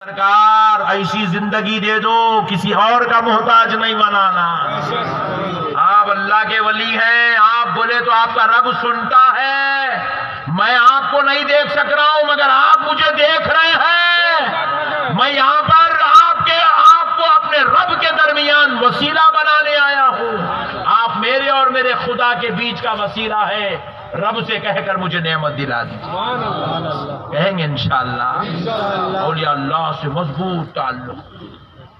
سرکار ایسی زندگی دے دو کسی اور کا محتاج نہیں بنانا. آپ اللہ کے ولی ہیں, آپ بولے تو آپ کا رب سنتا ہے. میں آپ کو نہیں دیکھ سک رہا ہوں مگر آپ مجھے دیکھ رہے ہیں. میں یہاں پر آپ کو اپنے رب کے درمیان وسیلہ بنانے آیا ہوں. آپ میرے اور میرے خدا کے بیچ کا وسیلہ ہے. رب سے کہہ کر مجھے نعمت دلا دی. کہیں گے انشاءاللہ. اولیاء اللہ سے مضبوط تعلق.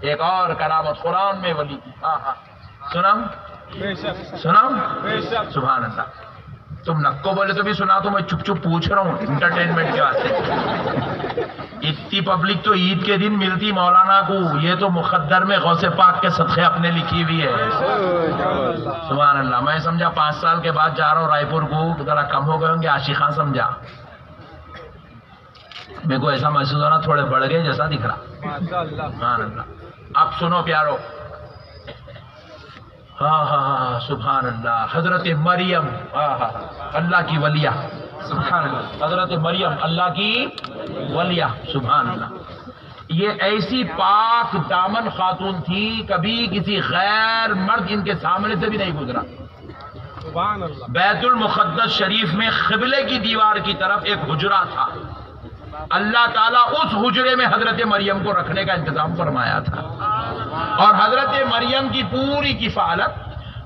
ایک اور کرامت قرآن میں ولی کی. سناؤں سبحان اللہ. تم نکو بولے تو بھی سنا, تو میں چپ چپ پوچھ رہا ہوں انٹرٹینمنٹ کے واسطے. اتنی پبلک تو عید کے دن ملتی مولانا کو, یہ تو مقدر میں غوث پاک کے صدقے اپنے لکھی ہوئی ہے. سبحان اللہ. میں سمجھا 5 سال کے بعد جا رہا ہوں رائے پور کو, ذرا کم ہو گئے ہوں گے عاشقاں سمجھا. میرے کو ایسا محسوس ہو رہا تھوڑے بڑھ گئے جیسا دکھ رہا. سبحان اللہ. اب سنو پیارو. ہاں سبحان اللہ. حضرت مریم اللہ کی ولیہ. سبحان اللہ. حضرت مریم اللہ کی ولیہ. سبحان اللہ. یہ ایسی پاک دامن خاتون تھی, کبھی کسی غیر مرد ان کے سامنے سے بھی نہیں گزرا. سبحان اللہ. بیت المقدس شریف میں قبلے کی دیوار کی طرف ایک حجرہ تھا. اللہ تعالیٰ اس حجرے میں حضرت مریم کو رکھنے کا انتظام فرمایا تھا, اور حضرت مریم کی پوری کفالت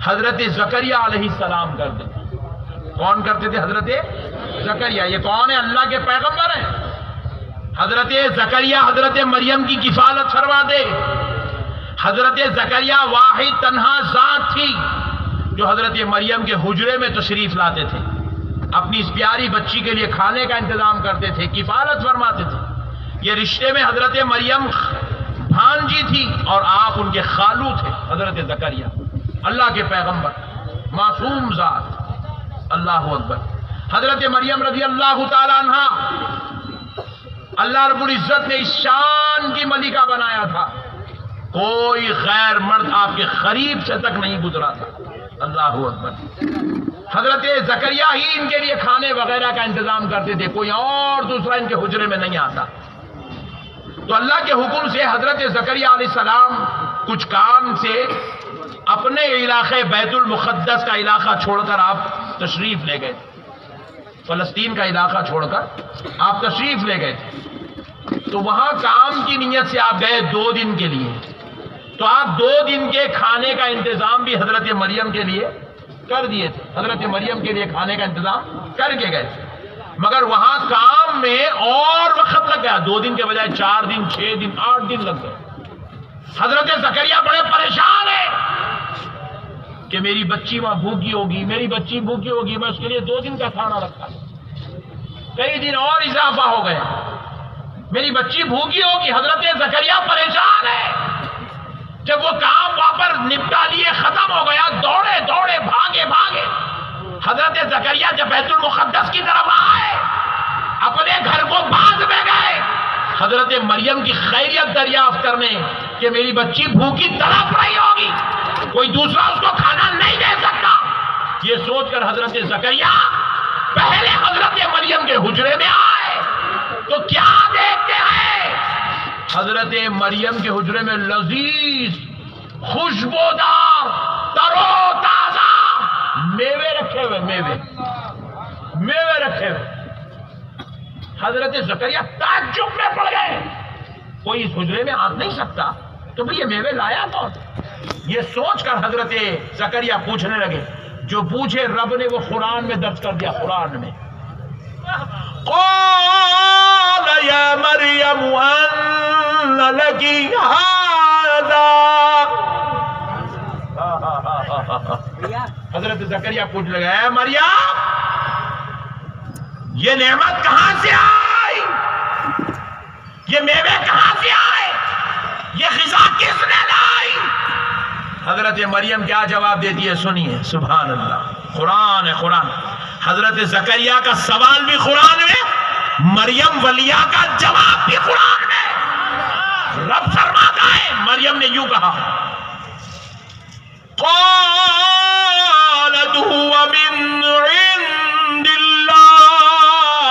حضرت زکریا علیہ السلام کرتے. کون کرتے تھے؟ حضرت زکریا. یہ کون ہے؟ اللہ کے پیغمبر ہیں. حضرت زکریا حضرت مریم کی کفالت فرما دے. حضرت زکریا واحد تنہا ذات تھی جو حضرت مریم کے حجرے میں تشریف لاتے تھے, اپنی اس پیاری بچی کے لیے کھانے کا انتظام کرتے تھے, کفالت فرماتے تھے. یہ رشتے میں حضرت مریم بھانجی تھی اور آپ ان کے خالو تھے. حضرت زکریا اللہ کے پیغمبر, معصوم ذات. اللہ اکبر. حضرت مریم رضی اللہ تعالی عنہ اللہ رب العزت نے اس شان کی ملکہ بنایا تھا, کوئی غیر مرد آپ کے قریب سے تک نہیں گزرا تھا. اللہ اکبر. حضرت زکریا ہی ان کے لیے کھانے وغیرہ کا انتظام کرتے تھے, کوئی اور دوسرا ان کے حجرے میں نہیں آتا. تو اللہ کے حکم سے حضرت زکریا علیہ السلام کچھ کام سے اپنے علاقے بیت المقدس کا علاقہ چھوڑ کر آپ تشریف لے گئے. فلسطین کا علاقہ چھوڑ کر آپ تشریف لے گئے تھے. تو وہاں کام کی نیت سے آپ گئے 2 دن کے لیے. تو آپ 2 دن کے کھانے کا انتظام بھی حضرت مریم کے لیے کر دیے تھے. حضرت مریم کے لیے کھانے کا انتظام کر کے گئے تھے, مگر وہاں کام میں اور وقت لگ گیا. 2 دن کے بجائے 4 دن 6 دن 8 دن لگ گئے. حضرت زکریا بڑے پریشان ہیں کہ میری بچی وہاں بھوکی ہوگی, میری بچی بھوکی ہوگی. میں اس کے لیے 2 دن کا کھانا رکھا, کئی دن اور اضافہ ہو گئے, میری بچی بھوکی ہوگی. حضرت زکریا پریشان ہے. جب وہ کام واپس نپٹا لیے, ختم ہو گیا, دوڑے بھاگے حضرت زکریا جب بیت المقدس کی طرف آئے, اپنے گھر کو باندھ میں گئے حضرت مریم کی خیریت دریافت کرنے کہ میری بچی بھوکی تڑپ رہی ہوگی, کوئی دوسرا اس کو کھانا نہیں دے سکتا. یہ سوچ کر حضرت زکریا پہلے حضرت مریم کے حجرے میں آئے تو کیا دیکھتے ہیں؟ حضرت مریم کے حجرے میں لذیذ خوشبودار ترو تازہ میوے رکھے ہوئے, میوے رکھے ہوئے. حضرت زکریا تعجب میں پڑ گئے, کوئی اس حجرے میں آ نہیں سکتا, تو بھئی یہ میوے لایا کون؟ یہ سوچ کر حضرت زکریا پوچھنے لگے. جو پوچھے رب نے وہ قرآن میں درج کر دیا. قرآن میں قال یا مریم ان لکی ھذا. حضرت زکریا پوچھ لگا, اے مریم یہ نعمت کہاں سے آئی, یہ میوے کہاں سے آئے, یہ غذا کس نے لائی؟ حضرت مریم کیا جواب دیتی ہے سنیے. سبحان اللہ. قرآن ہے, قرآن. حضرت زکریا کا سوال بھی قرآن میں, مریم ولیہ کا جواب بھی قرآن میں. رب فرماتا ہے مریم نے یوں کہا, قالت هو من عند اللہ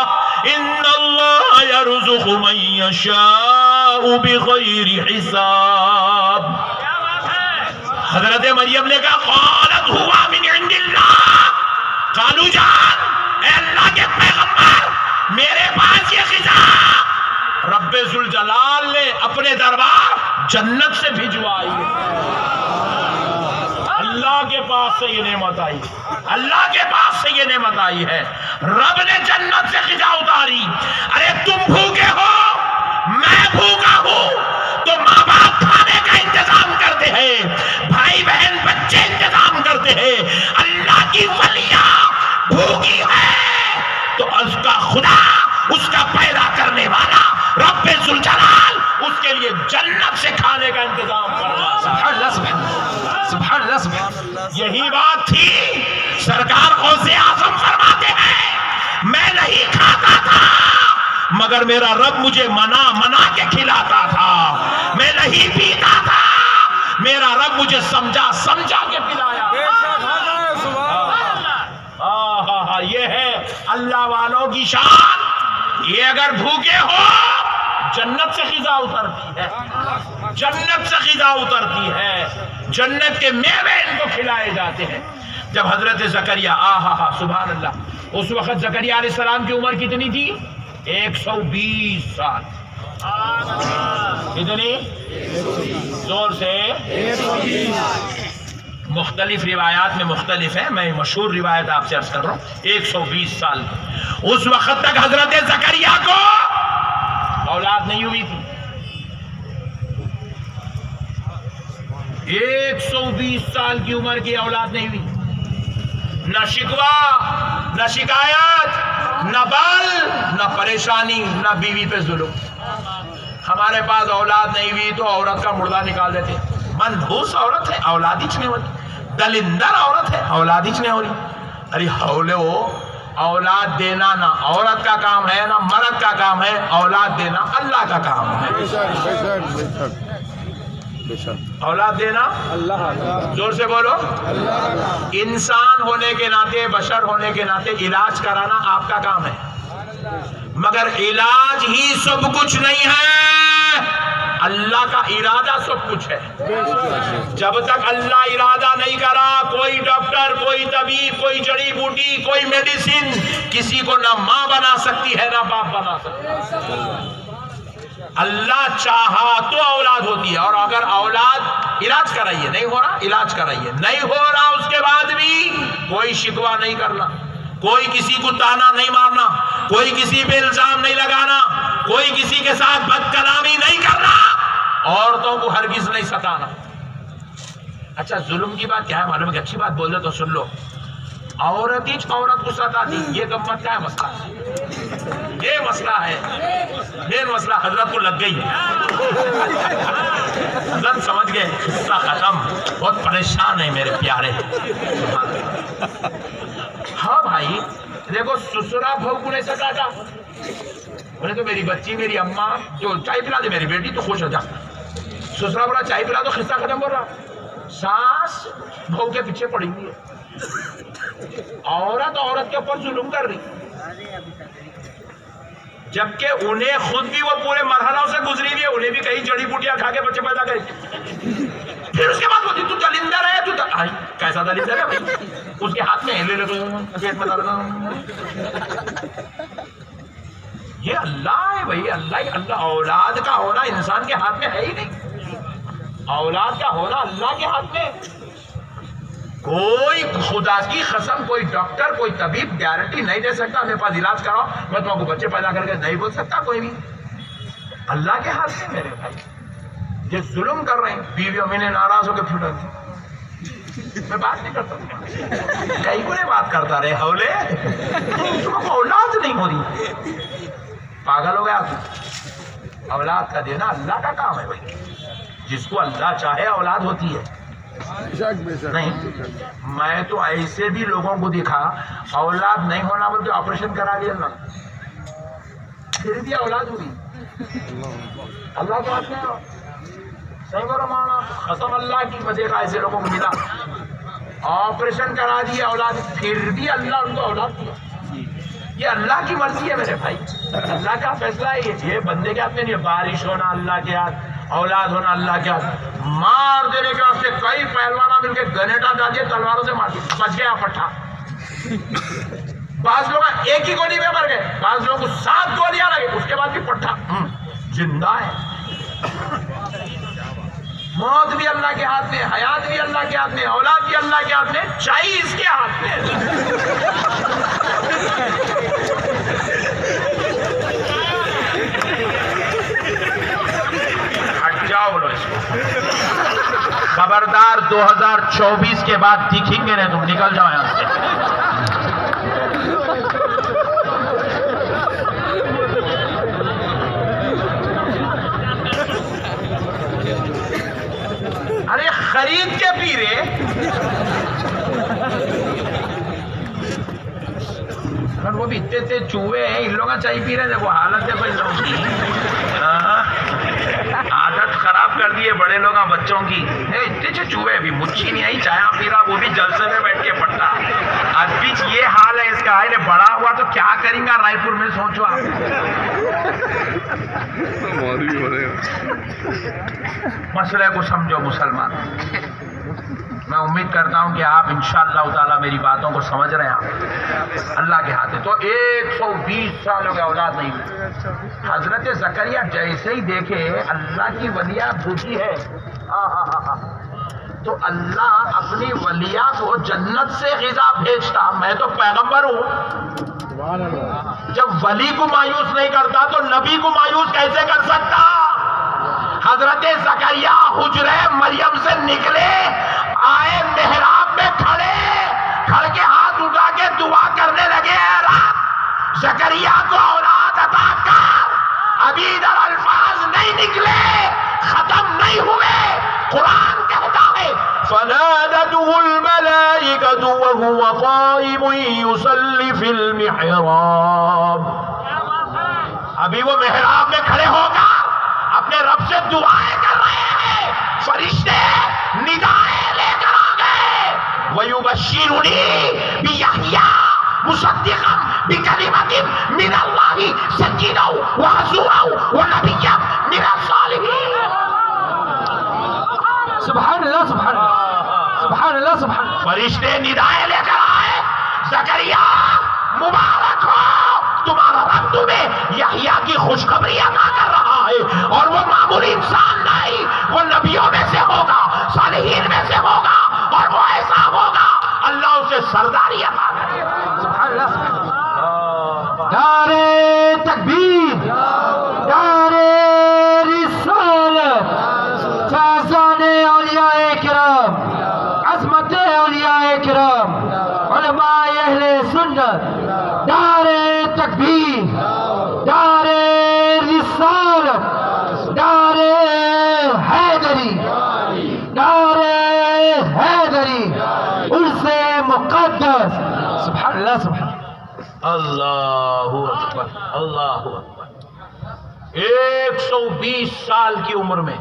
ان اللہ یرزق من یشاء يشاء بغیر حساب. حضرت مریم نے کہا قالت ہوا من عند اللہ. قالو جان اے اللہ کے پیغمبر میرے پاس یہ خزاں رب ذوالجلال نے اپنے دربار جنت سے بھجوائی ہے. اللہ کے پاس سے یہ نعمت آئی, اللہ کے پاس سے یہ نعمت آئی ہے. رب نے جنت سے خزاں اتاری. ارے تم بھوکے ہو میں بھوکا ہوں تو ماں باپ کھانے کا انتظام کرتے ہیں, بھائی بہن بچے انتظام کرتے ہیں. اللہ کی ولیاں بھوکی ہے تو اس کا خدا, اس کا پیدا کرنے والا رب ذوالجلال اس کے لیے جنت سے کھانے کا انتظام کر رہا. سبحان اللہ سبحان اللہ سبحان اللہ. یہی بات تھی سرکار غوث اعظم فرماتے ہیں میں نہیں کھاتا تھا مگر میرا رب مجھے منا کے کھلاتا تھا. میں نہیں پیتا تھا میرا رب مجھے سمجھا کے پلایا. یہ ہے اللہ والوں کی شان. یہ اگر بھوکے ہو جنت سے غذا اترتی ہے, جنت سے غذا اترتی ہے, جنت کے میوے ان کو کھلائے جاتے ہیں. جب حضرت زکریا سبحان اللہ, اس وقت زکریا علیہ السلام کی عمر کتنی تھی؟ 120 سال. کتنی؟ زور سے 120. مختلف روایات میں مختلف ہے, میں مشہور روایت آپ سے عرض کر رہا ہوں. 120 سال اس وقت تک حضرت زکریا کو اولاد نہیں ہوئی تھی. 120 سال کی عمر کی اولاد نہیں ہوئی. نہ شکوہ نہ شکایت نہ بال نہ پریشانی نہ بیوی پہ ظلم. ہمارے پاس اولاد نہیں ہوئی تو عورت کا مردہ نکال دیتے. منحوس عورت ہے اولاد ہی نہیں ہو رہی, دلندر عورت ہے اولاد ہی نہیں ہو رہی. ارے حولے ہو, اولاد دینا نہ عورت کا کام ہے نہ مرد کا کام ہے, اولاد دینا اللہ کا کام ہے. اولاد دینا اللہ, زور سے بولو. انسان ہونے کے ناطے, بشر ہونے کے ناطے علاج کرانا آپ کا کام ہے, مگر علاج ہی سب کچھ نہیں ہے, اللہ کا ارادہ سب کچھ ہے. جب تک اللہ ارادہ نہیں کرا کوئی ڈاکٹر, کوئی طبیب, کوئی جڑی بوٹی, کوئی میڈیسن کسی کو نہ ماں بنا سکتی ہے نہ باپ بنا سکتی ہے. اللہ چاہا تو اولاد ہوتی ہے, اور اگر اولاد علاج کرائیے, نہیں ہو رہا علاج کرائیے, نہیں ہو رہا اس کے بعد بھی کوئی شکوہ نہیں کرنا, کوئی کسی کو تانا نہیں مارنا, کوئی کسی پہ الزام نہیں لگانا, کوئی کسی کے ساتھ بد کلامی نہیں کرنا, عورتوں کو ہرگز نہیں ستانا. اچھا ظلم کی بات کیا ہے معلوم ہے کہ اچھی بات بول دے تو سن لو. عورت ہی عورت کو ستاتی, یہ گمت کیا ہے مسئلہ؟ یہ مسئلہ ہے, یہ مسئلہ حضرت کو لگ گئی. حضرت سمجھ گئے قصہ ختم, بہت پریشان ہے میرے پیارے. ہاں بھائی دیکھو سسرا بہو کو نہیں سکاتا, بولے تو میری بچی میری اماں جو چائے پلا دے میری بیٹی تو خوش ہو جا. سسرا بولا چائے پلا تو قصہ ختم ہو رہا. ساس بہو کے پیچھے پڑی ہوئی ہے, عورت کے اوپر ظلم کر رہی, جبکہ انہیں خود بھی وہ پورے مرحلوں سے گزری ہوئی ہے, انہیں بھی کئی جڑی بوٹیاں کھا کے بچے پیدا کرے. پھر اس کے بعد بولتی تو دلندر ہے, تو کیسا دلندر ہے بھائی, اس کے ہاتھ میں لے پیٹ میں درد. یہ اللہ ہے بھائی, اللہ. اولاد کا ہونا انسان کے ہاتھ میں ہے ہی نہیں, اولاد کا ہونا اللہ کے ہاتھ میں. کوئی خدا کی قسم کوئی ڈاکٹر کوئی طبیب گارنٹی نہیں دے سکتا میرے پاس علاج کراؤ میں تم کو بچے پیدا کر کے, نہیں بول سکتا کوئی بھی. اللہ کے ہاتھ میں میرے بھائی. یہ ظلم کر رہے ہیں, بیویوں میں نے ناراض ہو کے پھٹ دی. میں بات نہیں کرتا, کئی کو بات کرتا رہے حولے, تم کو اولاد نہیں ہو رہی, پاگل ہو گیا. اولاد کا دینا اللہ کا کام ہے بھائی, جس کو اللہ چاہے اولاد ہوتی ہے. نہیں میں تو ایسے بھی لوگوں کو دیکھا اولاد نہیں ہونا بول کے آپریشن کرا دیا نا, پھر بھی اولاد ہوئی. اللہ کے ہاتھ میں صحیح کرو مانا قسم اللہ کی. مزے کا ایسے لوگوں کو ملا, آپریشن کرا دیا اولاد, پھر بھی اللہ ان کو اولاد دیا. یہ اللہ کی مرضی ہے میرے بھائی، اللہ کا فیصلہ ہے، یہ بندے کے ہاتھ میں نہیں ہے۔ بارش ہونا اللہ کے ہاتھ، اولاد ہونا اللہ کے ہاتھ۔ مار دینے کے واسطے کئی پہلوانا مل کے گنیٹا ڈال دیے، تلواروں سے مار دی، بچ گیا پٹھا۔ بعض لوگ ایک ہی گولی میں مر گئے، بعض لوگوں کو 7 گولیاں لگے، اس کے بعد بھی پٹھا زندہ ہے۔ موت بھی اللہ کے ہاتھ میں، حیات بھی اللہ کے ہاتھ میں، اولاد بھی اللہ کے ہاتھ میں، چاہیے اس کے ہاتھ میں۔ ہٹ جاؤ بولو اس کو، خبردار 2024 کے بعد دکھیں گے نہیں تم، نکل جاؤ یہاں سے۔ ارے خرید کے پی رہے، وہ بھی اتنے چوہے ہیں، ان لوگوں کا چائے پی رہے ہیں، دیکھو حالت ہے بھائی لوگوں کی، عادت خراب کر دیے بڑے لوگ بچوں کی۔ اتنے چوہے، ابھی مچھی نہیں آئی، چائے پی رہا، وہ بھی جلسے میں بیٹھ کے پڑتا۔ آج بھی یہ حال ہے اس کا، بڑا ہوا تو کیا کریں گا رائے پور میں، سوچو آپ۔ مسئلے کو سمجھو مسلمان، میں امید کرتا ہوں کہ آپ انشاءاللہ تعالیٰ میری باتوں کو سمجھ رہے ہیں۔ آپ اللہ کے ہاتھ ہے۔ تو 120 سالوں کے اولاد نہیں ہوئی۔ حضرت زکریا جیسے ہی دیکھے اللہ کی ولیہ بھوکی ہے، تو اللہ اپنی ولیہ کو جنت سے غذا بھیجتا۔ میں تو پیغمبر ہوں، جب ولی کو مایوس نہیں کرتا تو نبی کو مایوس کیسے کر سکتا؟ حضرت زکریا حجرے مریم سے نکلے، آئے محراب میں کھڑے کے ہاتھ اٹھا کے دعا کرنے لگے، اے رب زکریا کو اولاد عطا کر۔ ابھی ادھر الفاظ نہیں نکلے، ختم نہیں ہوئے، قرآن کہتا ہے فنادته الملائکۃ وهو قائم یصلی فی المحراب۔ ابھی وہ محراب میں کھڑے ہوگا، اپنے رب سے دعائیں کر رہے ہیں، فرشتے ندائیں لے کر آ گئے۔ وَيُبَشِّرُنِي بِيَحْيَىٰ مُصَدِّقًا بِكَلِمَةٍ مِّنَ اللَّهِ سَيِّدًا وَحَصُورًا وَنَبِيًّا مِّنَ الصَّالِحِينَ۔ سبحان اللہ، سبحان اللہ، سبحان اللہ، سبحان اللہ۔ فرشتے ندائیں لے کر آئے، زکریا مبارک ہو، تمہارا رب تمہیں یحییٰ کی خوشخبری عطا کر رہا ہے، اور وہ معمولی انسان نہیں، وہ نبیوں میں سے ہوگا، صالحین میں سے ہوگا، اور وہ ایسا ہوگا اللہ اسے سرداری عطا کرے گا۔ سبحان اللہ، سبحان اللہ۔ نعرہ تکبیر، نعرہ رسالت، فیضان اولیاء کرام، عظمت اولیاء کرام، علماء اہل سنت، نعرہ تکبیر، نعرہ رسالت، نعرہ حیدری، نعرہ حیدری، عرس مقدس۔ سبحان اللہ، سبحان اللہ۔ اللہ اکبر، اللہ اکبر۔ 120 سال کی عمر میں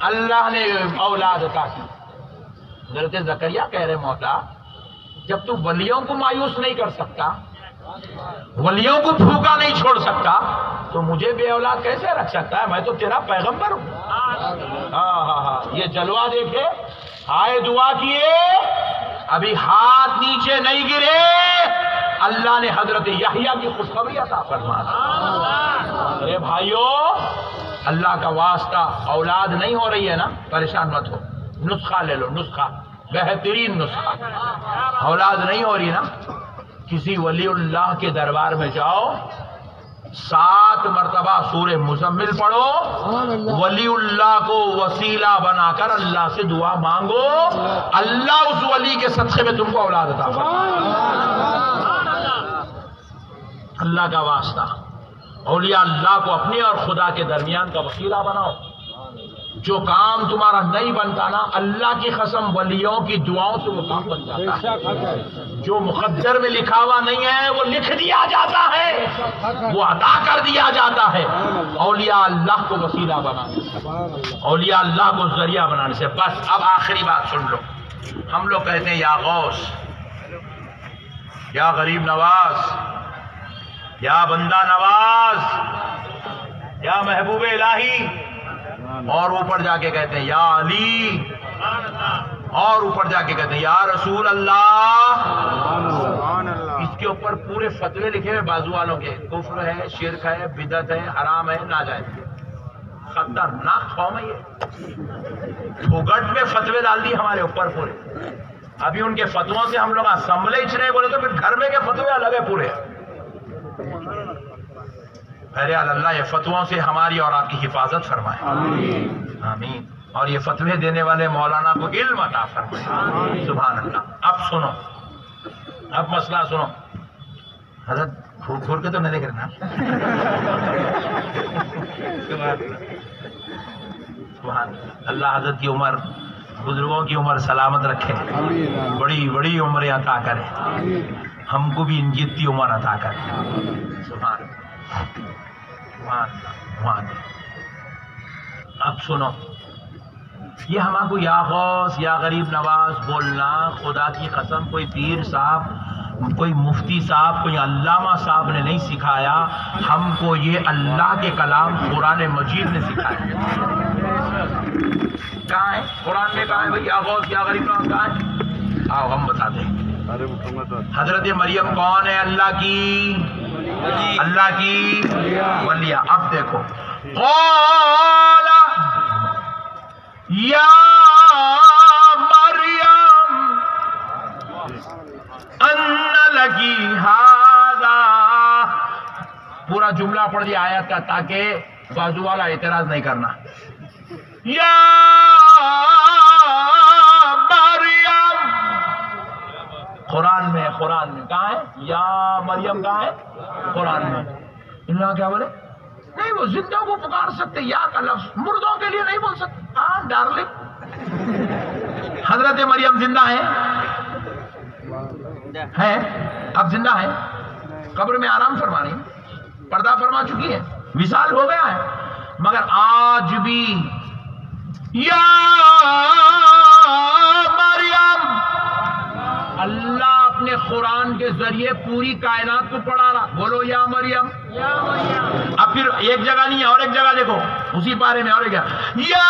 اللہ نے اولاد عطا کی۔ حضرت زکریا کہہ رہے مولا، جب تو ولیوں کو مایوس نہیں کر سکتا، ولیوں کو بھوکا نہیں چھوڑ سکتا، تو مجھے بے اولاد کیسے رکھ سکتا ہے؟ میں تو تیرا پیغمبر ہوں۔ ہاں، یہ جلوہ دیکھے، آئے دعا کیے، ابھی ہاتھ نیچے نہیں گرے، اللہ نے حضرت یحییٰ کی خوشخبری عطا فرما دی۔ ارے بھائیو، اللہ کا واسطہ، اولاد نہیں ہو رہی ہے نا، پریشان مت ہو، نسخہ لے لو، نسخہ، بہترین نسخہ۔ اولاد نہیں ہو رہی نا، کسی ولی اللہ کے دربار میں جاؤ، 7 مرتبہ سورہ مزمل پڑھو، ولی اللہ کو وسیلہ بنا کر اللہ سے دعا مانگو، اللہ اس ولی کے صدقے میں تم کو اولاد عطا فرمائے۔ اللہ کا واسطہ، اولیاء اللہ کو اپنے اور خدا کے درمیان کا وسیلہ بناؤ۔ جو کام تمہارا نہیں بنتا نا، اللہ کی قسم ولیوں کی دعاؤں سے وہ کام بن جاتا ہے۔ جو مقدر میں لکھا ہوا نہیں ہے وہ لکھ دیا جاتا ہے، وہ عطا کر دیا جاتا ہے، اولیاء اللہ کو وسیلہ بنانے سے، اولیاء اللہ کو ذریعہ بنانے سے۔ بس اب آخری بات سن لو، ہم لوگ کہتے ہیں یا غوث، یا غریب نواز، یا بندہ نواز، یا محبوب الہی، اور اوپر جا کے کہتے ہیں یا علی، اور اوپر جا کے کہتے ہیں یا رسول اللہ۔ اس کے اوپر پورے فتوے لکھے ہوئے بازو والوں کے، کفر ہے، شرک ہے، بدعت ہے، حرام ہے، ناجائز ہے۔ خطرناک قوم ہے یہ، پھوگٹ میں فتوے ڈال دی ہمارے اوپر پورے۔ ابھی ان کے فتووں سے ہم لوگ اسمبلی چنے بولے تو پھر گھر میں کے فتوے الگ ہے پورے۔ بہرحال اللہ یہ فتووں سے ہماری اور آپ کی حفاظت فرمائے، آمین، اور یہ فتوے دینے والے مولانا کو علم عطا فرمائے، سبحان اللہ۔ اب سنو، اب مسئلہ سنو، حضرت گھور کے تو نہیں دیکھ رہے نا؟ سبحان اللہ، حضرت کی عمر، بزرگوں کی عمر سلامت رکھے، بڑی بڑی عمریں عطا کرے، ہم کو بھی ان جتنی عمر عطا کرے، سبحان اللہ۔ اب سنو، یہ ہمارا کو یا غوث یا غریب نواز بولنا خدا کی قسم کوئی پیر صاحب، کوئی مفتی صاحب، کوئی علامہ صاحب نے نہیں سکھایا، ہم کو یہ اللہ کے کلام قرآن مجید نے سکھایا۔ کہاں ہے قرآن میں؟ کہاں ہے بھائی یا غوث یا غریب نواز؟ کہاں ہے؟ آؤ ہم بتا دیں۔ حضرت مریم کون ہے؟ اللہ کی ولیہ۔ اب دیکھو، قال یا مریم ان لکی ھذا، پورا جملہ پڑھ دیا آیت کا تاکہ بازو والا اعتراض نہیں کرنا۔ یا مریم، قرآن میں کہاں ہے یا مریم؟ کہاں ہے؟ قرآن میں۔ اللہ کیا بولے؟ نہیں، وہ زندوں کو پکار سکتے، یا کا لفظ مردوں کے لیے نہیں بول سکتے۔ ہاں ڈارلنگ، حضرت مریم زندہ ہے؟ اب زندہ ہے، قبر میں آرام فرما رہی ہیں، پردہ فرما چکی ہے، وصال ہو گیا ہے، مگر آج بھی یا مریم، اللہ اپنے قرآن کے ذریعے پوری کائنات کو پڑھا رہا۔ بولو یا مریم۔ اب پھر ایک جگہ نہیں ہے، اور ایک جگہ دیکھو اسی پارے میں، اور ایک جگہ یا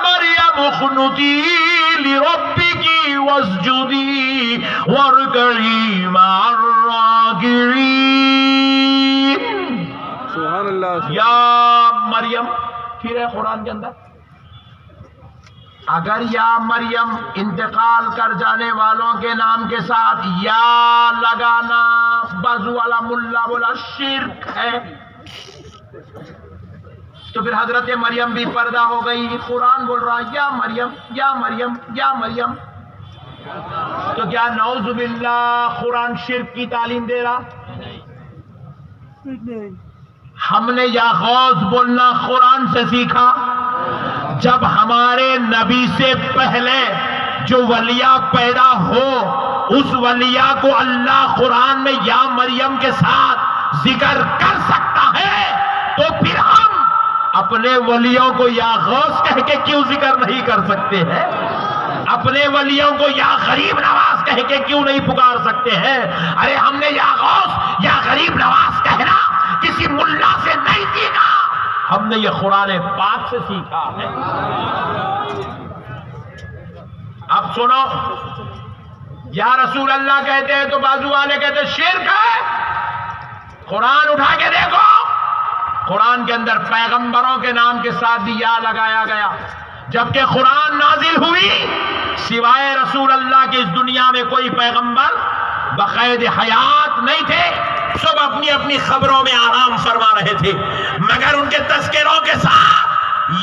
مریم اقنتی لربک واسجدی وارکعی مع الراکعین۔ سبحان اللہ۔ یا مریم پھر ہے قرآن کے اندر۔ اگر یا مریم انتقال کر جانے والوں کے نام کے ساتھ یا لگانا، بازو والا ملا بولا شرک ہے، تو پھر حضرت مریم بھی پردہ ہو گئی۔ قرآن بول رہا یا مریم یا مریم یا مریم، تو کیا نعوذ باللہ قرآن شرک کی تعلیم دے رہا؟ ہم نے یا غوث بولنا قرآن سے سیکھا، جب ہمارے نبی سے پہلے جو ولیہ پیدا ہو، اس ولیہ کو اللہ قرآن میں یا مریم کے ساتھ ذکر کر سکتا ہے، تو پھر ہم اپنے ولیوں کو یا غوث کہہ کے کیوں ذکر نہیں کر سکتے ہیں؟ اپنے ولیوں کو یا غریب نواز کہہ کے کیوں نہیں پکار سکتے ہیں؟ ارے ہم نے یا غوث یا غریب نواز کہنا کسی ملا سے نہیں سیکھا، ہم نے یہ قرآن پاک سے سیکھا ہے۔ اب سنو، یا رسول اللہ کہتے ہیں تو بازو والے کہتے ہیں شرک ہے۔ قرآن اٹھا کے دیکھو، قرآن کے اندر پیغمبروں کے نام کے ساتھ بھی یا لگایا گیا، جبکہ قرآن نازل ہوئی سوائے رسول اللہ کے اس دنیا میں کوئی پیغمبر بقید حیات نہیں تھے، سب اپنی اپنی خبروں میں آرام فرما رہے تھے، مگر ان کے تذکروں کے ساتھ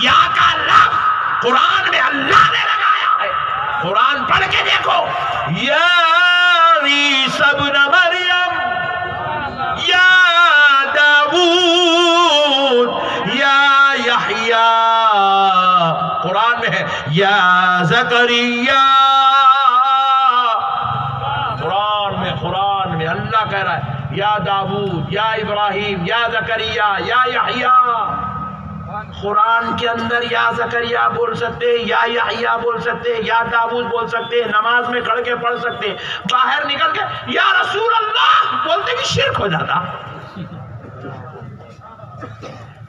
یا کا لفظ قرآن میں اللہ نے لگایا ہے۔ قرآن پڑھ کے دیکھو، یا عیسی ابن مریم، یا داؤد، یا یحییٰ، قرآن میں ہے یا زکریا، قرآن میں اللہ کہہ رہا ہے یا داؤد، یا ابراہیم، یا زکریا، یا یحییٰ۔ قرآن کے اندر یا زکریا بول سکتے، یا یحییٰ بول سکتے، یا داؤد بول سکتے، نماز میں کھڑ کے پڑھ سکتے، باہر نکل کے یا رسول اللہ بولتے کہ شرک ہو جاتا۔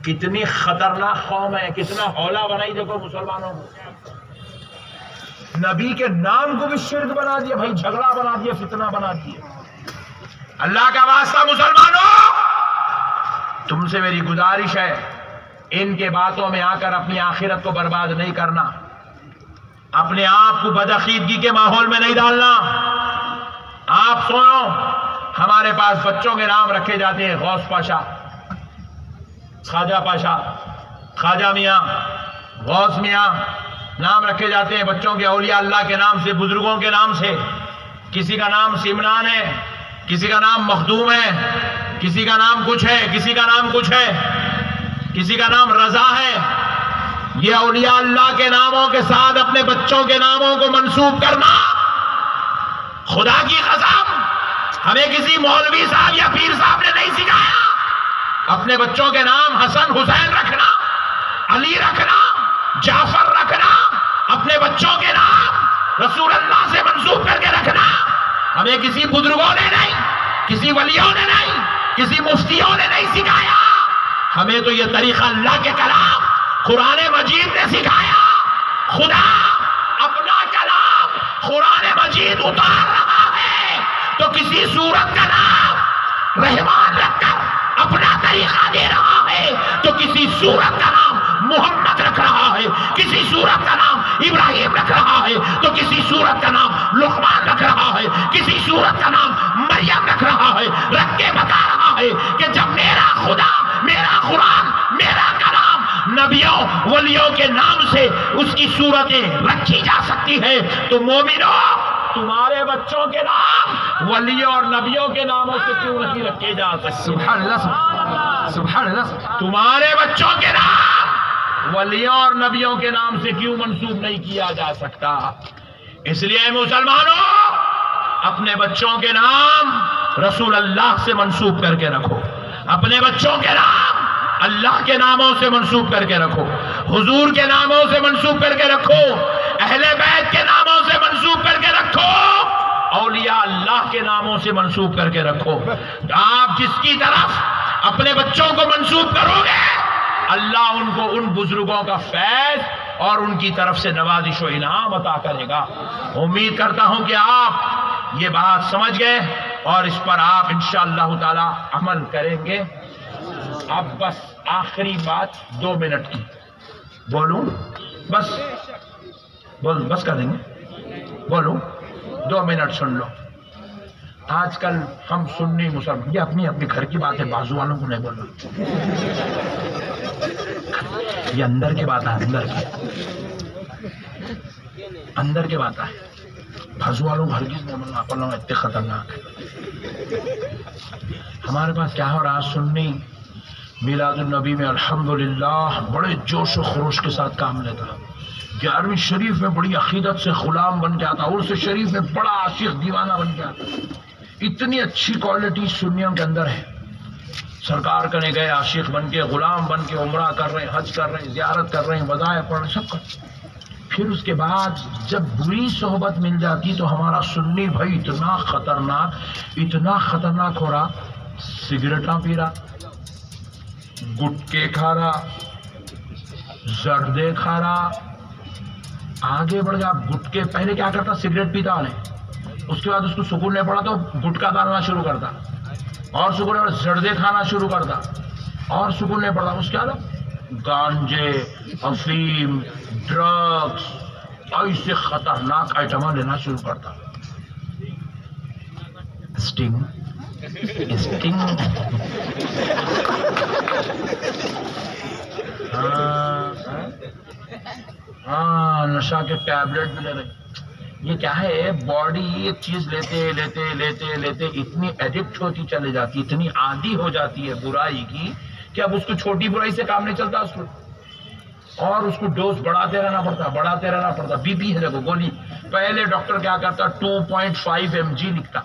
کتنی خطرناک قوم ہے، کتنا ہولا بنائی دیکھو مسلمانوں کو، نبی کے نام کو بھی شرک بنا دیا بھائی، جھگڑا بنا دیا، فتنہ بنا دیا۔ اللہ کا واسطہ مسلمانوں، تم سے میری گزارش ہے، ان کے باتوں میں آ کر اپنی آخرت کو برباد نہیں کرنا، اپنے آپ کو بدعقیدگی کے ماحول میں نہیں ڈالنا۔ آپ سنو، ہمارے پاس بچوں کے نام رکھے جاتے ہیں، غوث پاشا، خواجہ پاشا، خواجہ میاں، غوث میاں، نام رکھے جاتے ہیں بچوں کے، اولیاء اللہ کے نام سے، بزرگوں کے نام سے۔ کسی کا نام سمنان ہے، کسی کا نام مخدوم ہے، کسی کا نام کچھ ہے، کسی کا نام کچھ ہے، کسی کا نام رضا ہے۔ یہ اولیاء اللہ کے ناموں کے ساتھ اپنے بچوں کے ناموں کو منسوب کرنا، خدا کی قسم ہمیں کسی مولوی صاحب یا پیر صاحب نے نہیں سکھایا۔ اپنے بچوں کے نام حسن حسین رکھنا، علی رکھنا، جعفر رکھنا، اپنے بچوں کے نام رسول اللہ سے منسوب کر کے رکھنا، ہمیں کسی بزرگوں نے نہیں، کسی ولیوں نے نہیں، کسی مفتیوں نے نہیں سکھایا۔ ہمیں تو یہ طریقہ اللہ کے کلام قرآن مجید نے سکھایا۔ خدا اپنا کلام قرآن مجید اتار رہا ہے تو کسی سورت کا نام رحمان رکھ کر اپنا طریقہ دے رہا ہے، تو کسی سورت کا نام محمد رکھ رہا ہے، کسی سورت کا نام ابراہیم رکھ رہا ہے، تو کسی سورت کا نام لقمان رکھ رہا ہے، کسی سورت کا نام مریم رکھ رہا ہے، رکھ کے بتا رہا ہے کہ جب میرا خدا، میرا قرآن، میرا کلام نبیوں ولیوں کے نام سے اس کی صورتیں رکھی جا سکتی ہے، تو مومنوں تمہارے بچوں کے نام ولیوں اور نبیوں کے ناموں سے کیوں نہیں رکھے جا سکتے؟ سبحان اللہ، سبحان اللہ۔ تمہارے بچوں کے نام ولیوں اور نبیوں کے نام سے کیوں منسوب نہیں کیا جا سکتا؟ اس لیے مسلمانوں اپنے بچوں کے نام رسول اللہ سے منسوب کر کے رکھو، اپنے بچوں کے نام اللہ کے ناموں سے منسوب کر کے رکھو، حضور کے ناموں سے منسوب کر کے رکھو، اہل بیت کے ناموں سے منسوب کر کے رکھو، اولیاء اللہ کے ناموں سے منسوب کر کے رکھو۔ آپ جس کی طرف اپنے بچوں کو منسوب کرو گے، اللہ ان کو ان بزرگوں کا فیض اور ان کی طرف سے نوازش و انعام عطا کرے گا۔ امید کرتا ہوں کہ آپ یہ بات سمجھ گئے اور اس پر آپ انشاءاللہ تعالی عمل کریں گے۔ اب بس آخری بات 2 منٹ کی بولوں، بس کر دیں گے، بولوں 2 منٹ سن لو۔ آج کل ہم سنی مسلمان، یہ اپنی اپنی گھر کی بات ہے، بازو والوں کو نہیں بولنا، یہ اندر کی بات ہے، اندر کی بات ہے، بازو والوں کو ہرگز نہیں بولنا، اپنا اتنے خطرناک ہے۔ ہمارے پاس کیا ہو رہا، سنی میلاد النبی میں الحمدللہ بڑے جوش و خروش کے ساتھ کام لیتا، 11ویں شریف میں بڑی عقیدت سے غلام بن جاتا، عرس شریف میں بڑا عاشق دیوانہ بن جاتا۔ اتنی اچھی کوالٹی سنیوں کے اندر ہے، سرکار کرنے گئے عاشق بن کے، غلام بن کے، عمرہ کر رہے ہیں، حج کر رہے ہیں، زیارت کر رہے ہیں، وظائف پڑھ رہے ہیں، سب کر۔ پھر اس کے بعد جب بری صحبت مل جاتی تو ہمارا سنی بھائی اتنا خطرناک ہو رہا، سگریٹاں پی رہا، گٹکے کھا رہا، زردے کھا رہا، آگے بڑھ گیا۔ گٹکے پہلے کیا کرتا، سگریٹ پیتا والے، اس کے بعد اس کو سکون نہیں پڑا تو گٹکا ڈالنا شروع کرتا، اور سکون نہیں پڑا زردے کھانا شروع کرتا، اور سکون نہیں پڑا اس کے بعد گانجے، افیم، ڈرگس، ایسے خطرناک آئٹم لینا شروع کرتا۔ اسٹنگ ہاں نشہ کے ٹیبلٹ بھی لے رہے۔ یہ کیا ہے، باڈی ایک چیز لیتے اتنی ایڈکٹ ہوتی چلے جاتی، اتنی عادی ہو جاتی ہے برائی کی کہ اب اس کو چھوٹی برائی سے کام نہیں چلتا اس کو، اور اس کو ڈوز بڑھاتے رہنا پڑتا۔ بی پی ہے دیکھو گولی، پہلے ڈاکٹر کیا کرتا 2.5 mg لکھتا،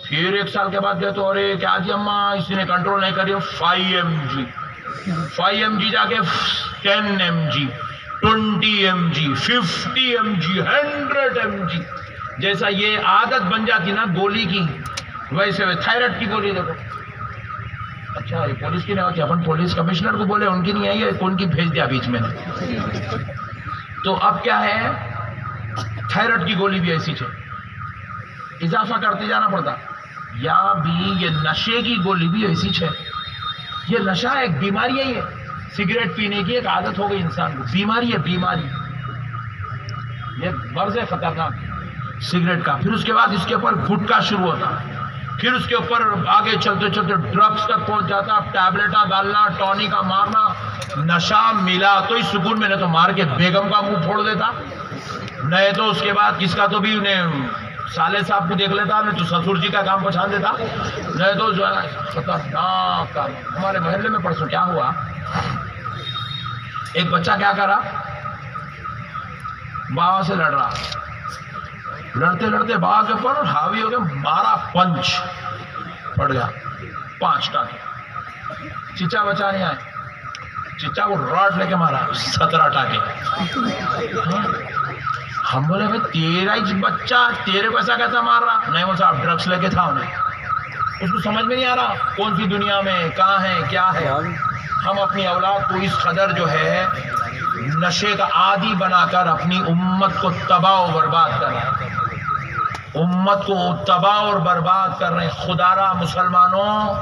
پھر 1 سال کے بعد گئے تو ارے کیا جی اماں اسی نے کنٹرول نہیں کری 5 mg، 5 mg جا کے 10 mg 20 mg 50 mg 100 mg. جیسا یہ عادت بن جاتی نا گولی کی، ویسے تھائرائڈ کی گولی دیکھو. اچھا یہ پولیس کی نہیں ہوتی، اپن پولیس کمشنر کو بولے ان کی نہیں آئی ہے، کون کی بھیج دیا بیچ میں نے. تو اب کیا ہے، تھائرائڈ کی گولی بھی ایسی ہے، اضافہ کرتے جانا پڑتا. یا بھی یہ نشے کی گولی بھی ایسی ہے. یہ نشہ ایک بیماری ہے، یہ سگریٹ پینے کی ایک عادت ہو گئی انسان کو، بیماری ہے بیماری. یہ مرض ہے خطرناک سگریٹ کا. پھر اس کے بعد اس کے اوپر گٹکا شروع ہوتا، پھر اس کے اوپر آگے چلتے چلتے ڈرگس تک پہنچ جاتا، ٹیبلٹا ڈالنا، ٹونکا مارنا. نشہ ملا تو اس سکون میں، نہ تو مار کے بیگم کا منہ پھوڑ دیتا، نہیں تو اس کے بعد کس کا تو بھی انہیں سالے صاحب کو دیکھ لیتا، نہیں تو سسور جی کا کام پہچان دیتا، نہیں تو جو ہے خطرناک کام. ہمارے محلے میں پرسوں کیا ہوا، ایک بچہ کیا کرا، بابا سے لڑ رہا، لڑتے لڑتے بابا کے اوپر حاوی ہو گیا، مارا پنچ، پڑ گیا 5 ٹانکے. چچا بچا نہیں آئے، چچا کو راڈ لے کے مارا 17 ٹانکے. ہم بولے بھائی تیرا ہی بچہ تیرے کو ایسا کیسا مار رہا؟ نہیں وہ صاحب ڈرگس لے کے تھا انہیں. اس کو سمجھ میں نہیں آ رہا کون سی دنیا میں کہاں ہے کیا ہے. ہم اپنی اولاد کو اس قدر جو ہے نشے کا عادی بنا کر اپنی امت کو تباہ و برباد کر رہے ہیں، امت کو تباہ اور برباد کر رہے ہیں. خدارا مسلمانوں،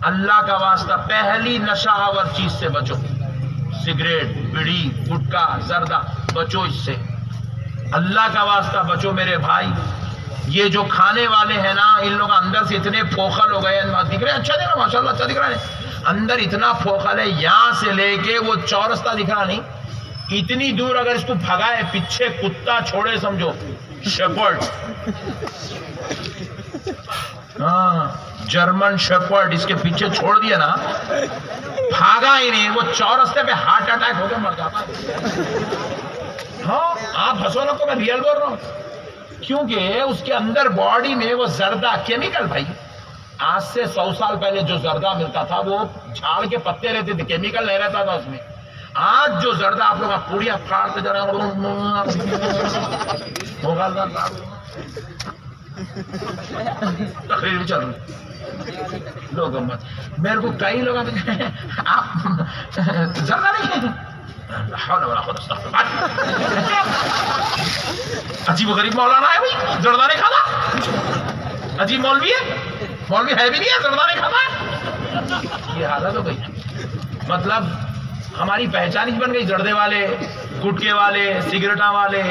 اللہ کا واسطہ پہلی نشہ آور چیز سے بچو، سگریٹ، بیڑی، گٹکا، زردہ، بچو اس سے. اللہ کا واسطہ بچو میرے بھائی. یہ جو کھانے والے ہیں نا، ان لوگ اندر سے اتنے پھوکھل ہو گئے، دکھ رہے اچھا دے رہا ماشاء اللہ اچھا دکھ رہا ہے، اندر اتنا پھوکھل ہے، یہاں سے لے کے وہ چورستہ دکھ رہا نہیں، اتنی دور اگر اس کو بھگائے، پیچھے کتا چھوڑے سمجھو، شیپرڈ، ہاں جرمن شیپرڈ، اس کے پیچھے چھوڑ دیا نا، بھاگا ہی نہیں، وہ چورستے پہ ہارٹ اٹیک ہو کے مر جاتا. ہاں آپ ہنسو نہ کو، میں ریئل بول رہا ہوں. کیونکہ اس کے اندر باڈی میں وہ زردہ کیمیکل، بھائی آج سے 100 سال پہلے جو زردہ ملتا تھا وہ جھاڑ کے پتے رہتے تھے، کیمیکل نہیں رہتا تھا اس میں. آج جو زردہ آپ لوگ پوڑیاں پھاڑتے جا رہے تقریر بھی چل رہی لوگ مت. میرے کو کئی لوگ آپ زردہ نہیں عجیب و غریب مولانا ہے بھائی، زردہ نہیں کھاتا. عجیب مولوی ہے، مولوی ہے بھی نہیں ہے، زردہ نہیں کھاتا ہے. یہ حالت ہو گئی. مطلب ہماری پہچان ہی بن گئی، زردے والے، گٹکے والے، سگریٹاں والے.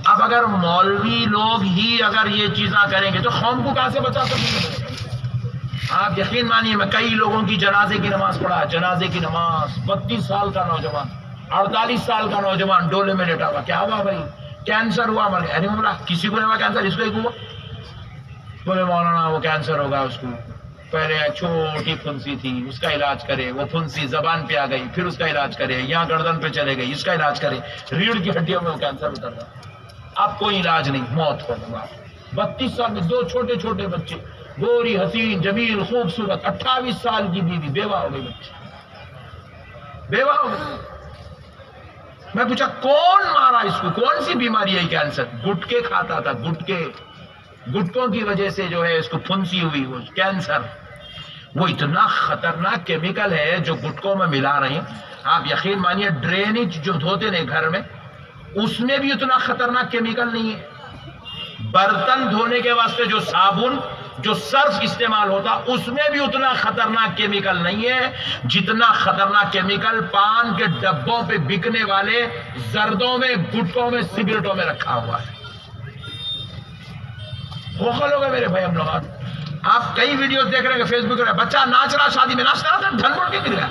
اب اگر مولوی لوگ ہی اگر یہ چیزاں کریں گے تو قوم کو کہاں سے بچا سکیں گے؟ آپ یقین مانیے میں کئی لوگوں کی جنازے کی نماز پڑھا، جنازے کی نماز. 32 سال کا نوجوان، 48 سال کا نوجوان ڈولے میں لیٹا ہوا. کیا ہوا بھائی؟ کینسر ہوا، مر گیا. ارے بولا کسی کو نہیں ہوا کینسر، اس کو ایک ہوا. بولے مولانا وہ کینسر ہوگا اس کو، پہلے چھوٹی پھنسی تھی اس کا علاج کرے، وہ پھنسی زبان پہ آ گئی، پھر اس کا علاج کرے، یہاں گردن پہ چلے گئی، اس کا علاج کرے، ریڑھ کی ہڈیوں میں وہ کینسر اتر رہا. اب کوئی علاج نہیں، موت ہو گا. 32 سال میں 2 چھوٹے چھوٹے بچے، گوری حسین جمیل خوبصورت، 28 سال کی بیوی، بیوہ ہو گئی، بچے بیوہ ہو گئی. میں پوچھا کون مارا اس کو، کون سی بیماری ہے کینسر؟ گٹکے کھاتا تھا، گٹکے، گٹکوں کی وجہ سے جو ہے اس کو پھنسی ہوئی، وہ کینسر. وہ اتنا خطرناک کیمیکل ہے جو گٹکوں میں ملا رہے ہیں. آپ یقین مانیے ڈرینیج جو دھوتے ہیں گھر میں، اس میں بھی اتنا خطرناک کیمیکل نہیں ہے. برتن دھونے کے واسطے جو صابن، جو سرف استعمال ہوتا، اس میں بھی اتنا خطرناک کیمیکل نہیں ہے جتنا خطرناک کیمیکل پان کے ڈبوں پہ بکنے والے زردوں میں، گٹکوں میں، سگریٹوں میں رکھا ہوا ہے. خوخل ہو گئے میرے بھائی ہم لوگ. آپ کئی ویڈیوز دیکھ رہے ہیں فیس بک، بچہ ناچ رہا، شادی میں ناچ رہا تھا، دھن مڑ کے گر گیا.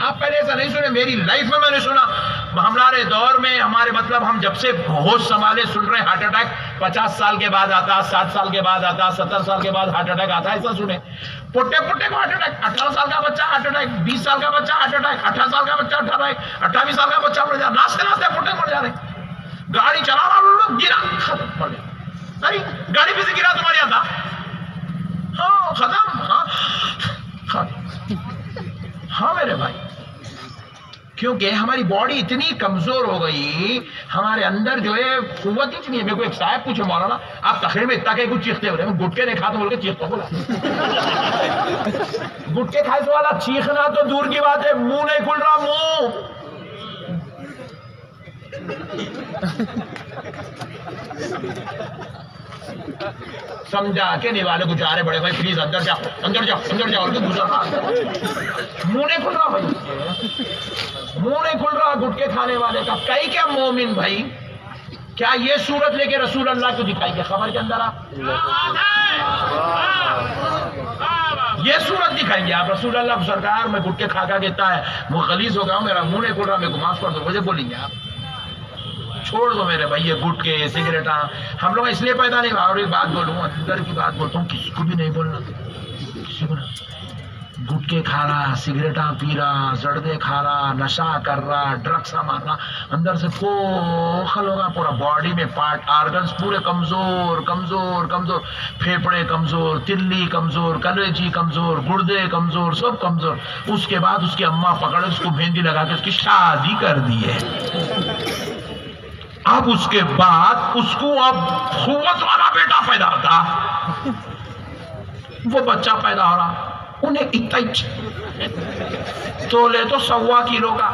آپ پہلے ایسا نہیں سنے، میری لائف میں نے سنا. ہمارے دور میں، ہمارے مطلب ہم جب سے ہوش سنبھالے سن رہے ہارٹ اٹیک 50 سال کے بعد آتا، 7 سال کے بعد آتا، 70 سال کے بعد ہارٹ اٹیک آتا. ایسا سنے پٹے پٹے کو ہارٹ اٹیک، 18 سال کا بچہ ہارٹ اٹیک، 20 سال کا بچہ ہارٹ اٹیک، 18 سال کا بچہ 28 سال کا بچہ مر جا، ناچتے ناچتے پٹے مر جا رہے. گاڑی چلا رہا گرا، ختم مر گیا. ارے گاڑی پہ سے گرا تمہارے یہاں تھا، ہاں ختم. ہاں ہاں میرے بھائی، کیونکہ ہماری باڈی اتنی کمزور ہو گئی، ہمارے اندر جو ہے قوت اتنی ہے. میرے کو ایک صاحب پوچھے مولانا آپ تقریر میں اتنا کہ کچھ چیختے ہو رہے ہیں، گٹکے نہیں کھاتے بول کے چیختا بولا. گٹکے کھائے تو والا چیخنا تو دور کی بات ہے، منہ نہیں کھل رہا منہ. سمجھا کے نہیں والے کچھ آ رہے بڑے بھائی پلیز اندر جاؤ اندر جاؤ اندر جاؤ، منہ نہیں کھل رہا بھائی، منہ نہیں کھل رہا گٹکے کھانے والے کا. کئی کیا مومن بھائی، کیا یہ صورت لے کے رسول اللہ کو دکھائی گے خبر کے اندر؟ آپ یہ صورت دکھائیں گے آپ رسول اللہ کو؟ سرکار میں گٹکے کھا کھا کہتا ہے وہ خلیز ہو گیا، میرا منہ نہیں کھل رہا، میرے کو معاف کر دو، مجھے بولیں گے آپ؟ چھوڑ دو میرے بھائی، یہ گٹکے سگریٹاں ہم لوگ اس لیے پیدا نہیں ہوا. اور ایک بات بولوں، اندر کی بات بولتا ہوں، کسی کو بھی نہیں بولنا، کسی کو نہیں. گٹکے کھا رہا، سگریٹاں پی رہا، زردے کھا رہا، نشہ کر رہا، ڈرگساں مار رہا، اندر سے کھوکھل ہوگا پورا، باڈی میں پارٹ آرگنز پورے کمزور کمزور کمزور، پھیپڑے کمزور، تلی کمزور، کلیجی کمزور، گردے کمزور، سب کمزور. اس کے بعد اس کی اماں پکڑ اس کو مہندی لگا کے اس کی شادی کر دی ہے. اب اس کے بعد اس کو اب قوت والا بیٹا پیدا ہوتا، وہ بچہ پیدا ہو رہا، انہیں اتنا تو لے تو 1.25 کلو کا،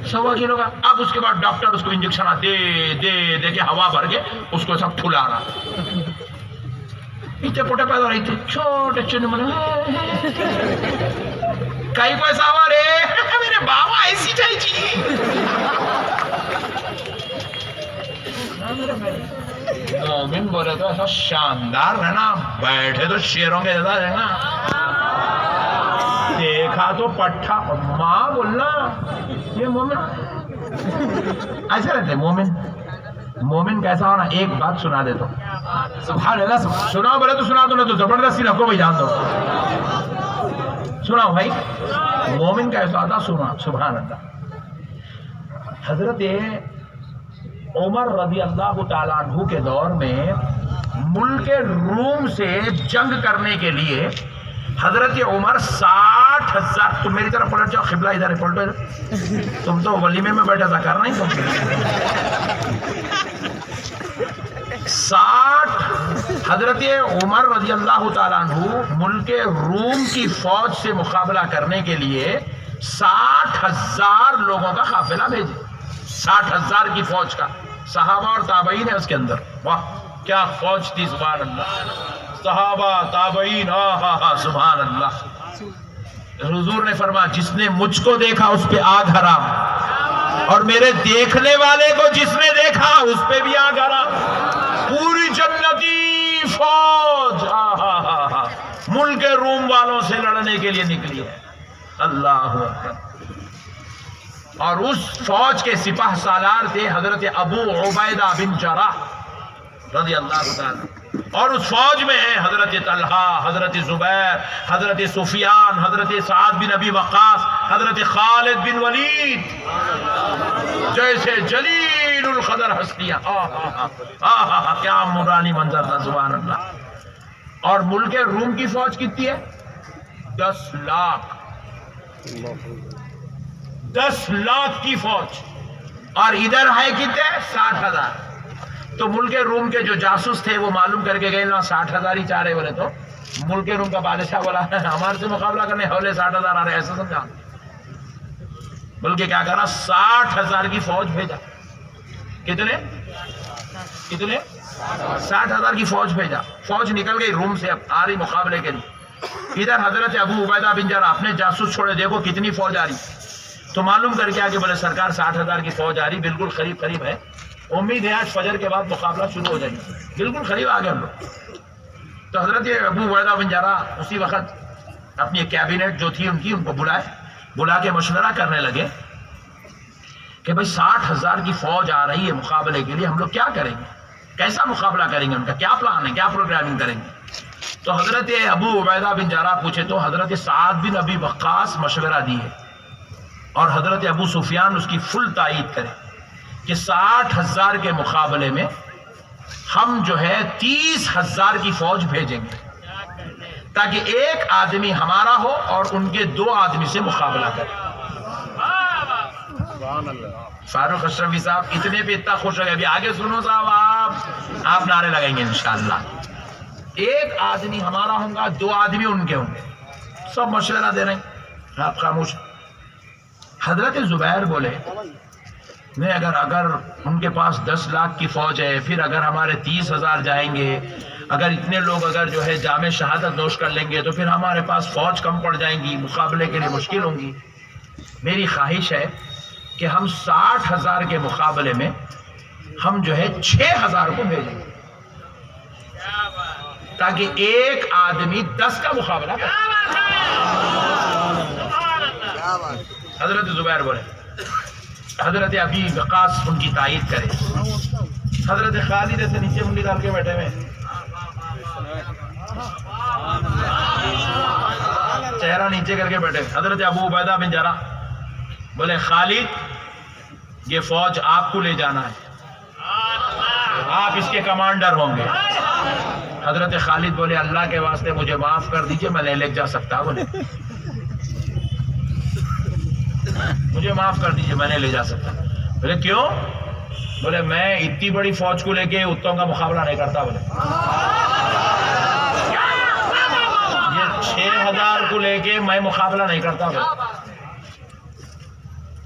1.25 کلو کا. اب اس کے بعد ڈاکٹر اس کو انجیکشن دے دے دے کے ہوا بھر کے اس کو سب پھلا رہا. اتنے پوٹے پیدا رہی تھے چھوٹے چن کئی کو ایسا ہوا رے میرے بابا ایسی چاہیے. مومن بولے تو ایسا شاندار رہنا، بیٹھے تو شیروں کے جیسا رہنا، دیکھا تو پٹھا ماں بولنا. یہ مومن ایسے رہتے. مومن کیسا ہونا؟ ایک بات سنا دے تو سبحان اللہ، سنا بولے تو سنا دو، نہیں تو زبردستی رکھو بھائی، جان دو. سنا بھائی مومن کیسا ہوتا؟ سنا سبحان اللہ. حضرت عمر رضی اللہ تعالیٰ عنہ کے دور میں ملک روم سے جنگ کرنے کے لیے حضرت عمر 60,000، تم میری طرف پلٹ جاؤ، قبلہ ادھر ہے، پلٹو ادھر، تم تو ولیمے میں بیٹھا تھا کرنا ہی تم. 60 حضرت عمر رضی اللہ تعالیٰ عنہ ملک روم کی فوج سے مقابلہ کرنے کے لیے 60,000 لوگوں کا قافلہ بھیجے. 60,000 کی فوج کا، صحابہ اور تابعین ہے اس کے اندر. واہ کیا فوج تھی، سبحان اللہ. صحابہ تابعین، سبحان اللہ. حضور نے فرمایا جس نے مجھ کو دیکھا اس پہ آگ حرام، اور میرے دیکھنے والے کو جس نے دیکھا اس پہ بھی آگ حرام. پوری جنتی فوج ملک روم والوں سے لڑنے کے لیے نکلی ہے. اللہ اکبر. اور اس فوج کے سپاہ سالار تھے حضرت ابو عبیدہ بن جراح رضی اللہ تعالیٰ. اور اس فوج میں ہیں حضرت طلحہ، حضرت زبیر، حضرت سفیان، حضرت سعد بن ابی وقاص، حضرت خالد بن ولید، جیسے جلیل القدر ہستیاں. کیا نورانی منظر تھا، سبحان اللہ. اور ملک روم کی فوج کتنی ہے؟ 10 لاکھ. 10 لاکھ کی فوج. اور ادھر ہے کتنے؟ 60,000. تو ملک روم کے جو جاسوس تھے وہ معلوم کر کے گئے نا 60,000 ہی چاہ رہے بولے. تو ملک روم کا بادشاہ بولا ہمارے سے مقابلہ کرنے ہولے 60,000 آ رہے، ایسا سمجھا. بلکہ کیا کرا، 60,000 کی فوج بھیجا. کتنے 60,000 کی فوج بھیجا. فوج نکل گئی روم سے، اب آ رہی مقابلے کے لیے. ادھر حضرت ابو عبیدہ بن جراح اپنے جاسوس چھوڑے، دیکھو کتنی فوج آ رہی. تو معلوم کر کے آگے بولے سرکار 60,000 کی فوج آ رہی، بالکل قریب قریب ہے، امید ہے آج فجر کے بعد مقابلہ شروع ہو جائے گا، بالکل قریب آ گئے ہم لوگ. تو حضرت ابو عبیدہ بن جراح اسی وقت اپنی کیبنٹ جو تھی ان کو بلا کے مشورہ کرنے لگے کہ بھائی 60,000 کی فوج آ رہی ہے مقابلے کے لیے، ہم لوگ کیا کریں گے، کیسا مقابلہ کریں گے، ان کا کیا پلان ہے، کیا پروگرامنگ کریں گے. تو حضرت ابو عبیدہ بن جراح پوچھے تو حضرت سعد بن ابی وقاص مشورہ دیے، اور حضرت ابو سفیان اس کی فل تائید کرے کہ 60,000 کے مقابلے میں ہم جو ہے 30,000 کی فوج بھیجیں گے. تاکہ ایک آدمی ہمارا ہو اور ان کے 2 آدمی سے مقابلہ کرے. فاروق اشرفی صاحب اتنے پہ اتنا خوش ہو گئے. ابھی آگے سنو صاحب، آپ نعرے لگائیں گے انشاءاللہ. ایک آدمی ہمارا ہوگا، 2 آدمی ان کے ہوں گے. سب مشورہ دے رہے ہیں، آپ خاموش. حضرت زبیر بولے نہیں، اگر ان کے پاس 10 لاکھ کی فوج ہے، پھر اگر ہمارے 30,000 جائیں گے، اگر اتنے لوگ اگر جو ہے جامع شہادت نوش کر لیں گے تو پھر ہمارے پاس فوج کم پڑ جائیں گی، مقابلے کے لیے مشکل ہوں گی. میری خواہش ہے کہ ہم 60,000 کے مقابلے میں ہم جو ہے 6,000 کو بھیجیں گے، تاکہ ایک آدمی 10 کا مقابلہ کرے. حضرت زبیر بولے. حضرت ابی وقاص ان کی تائید کرے. حضرت خالد ایسے نیچے انگلی ڈال کے بیٹھے ہوئے، چہرہ نیچے کر کے بیٹھے. حضرت ابو عبیدہ بن جراح بولے خالد یہ فوج آپ کو لے جانا ہے، آپ اس کے کمانڈر ہوں گے. حضرت خالد بولے اللہ کے واسطے مجھے معاف کر دیجئے، میں نہیں لے جا سکتا. بولے مجھے معاف کر دیجئے، میں نہیں لے جا سکتا. بولے کیوں؟ بولے میں اتنی بڑی فوج کو لے کے اتوں کا مقابلہ نہیں کرتا. بولے یہ 6,000 کو لے کے میں مقابلہ نہیں کرتا.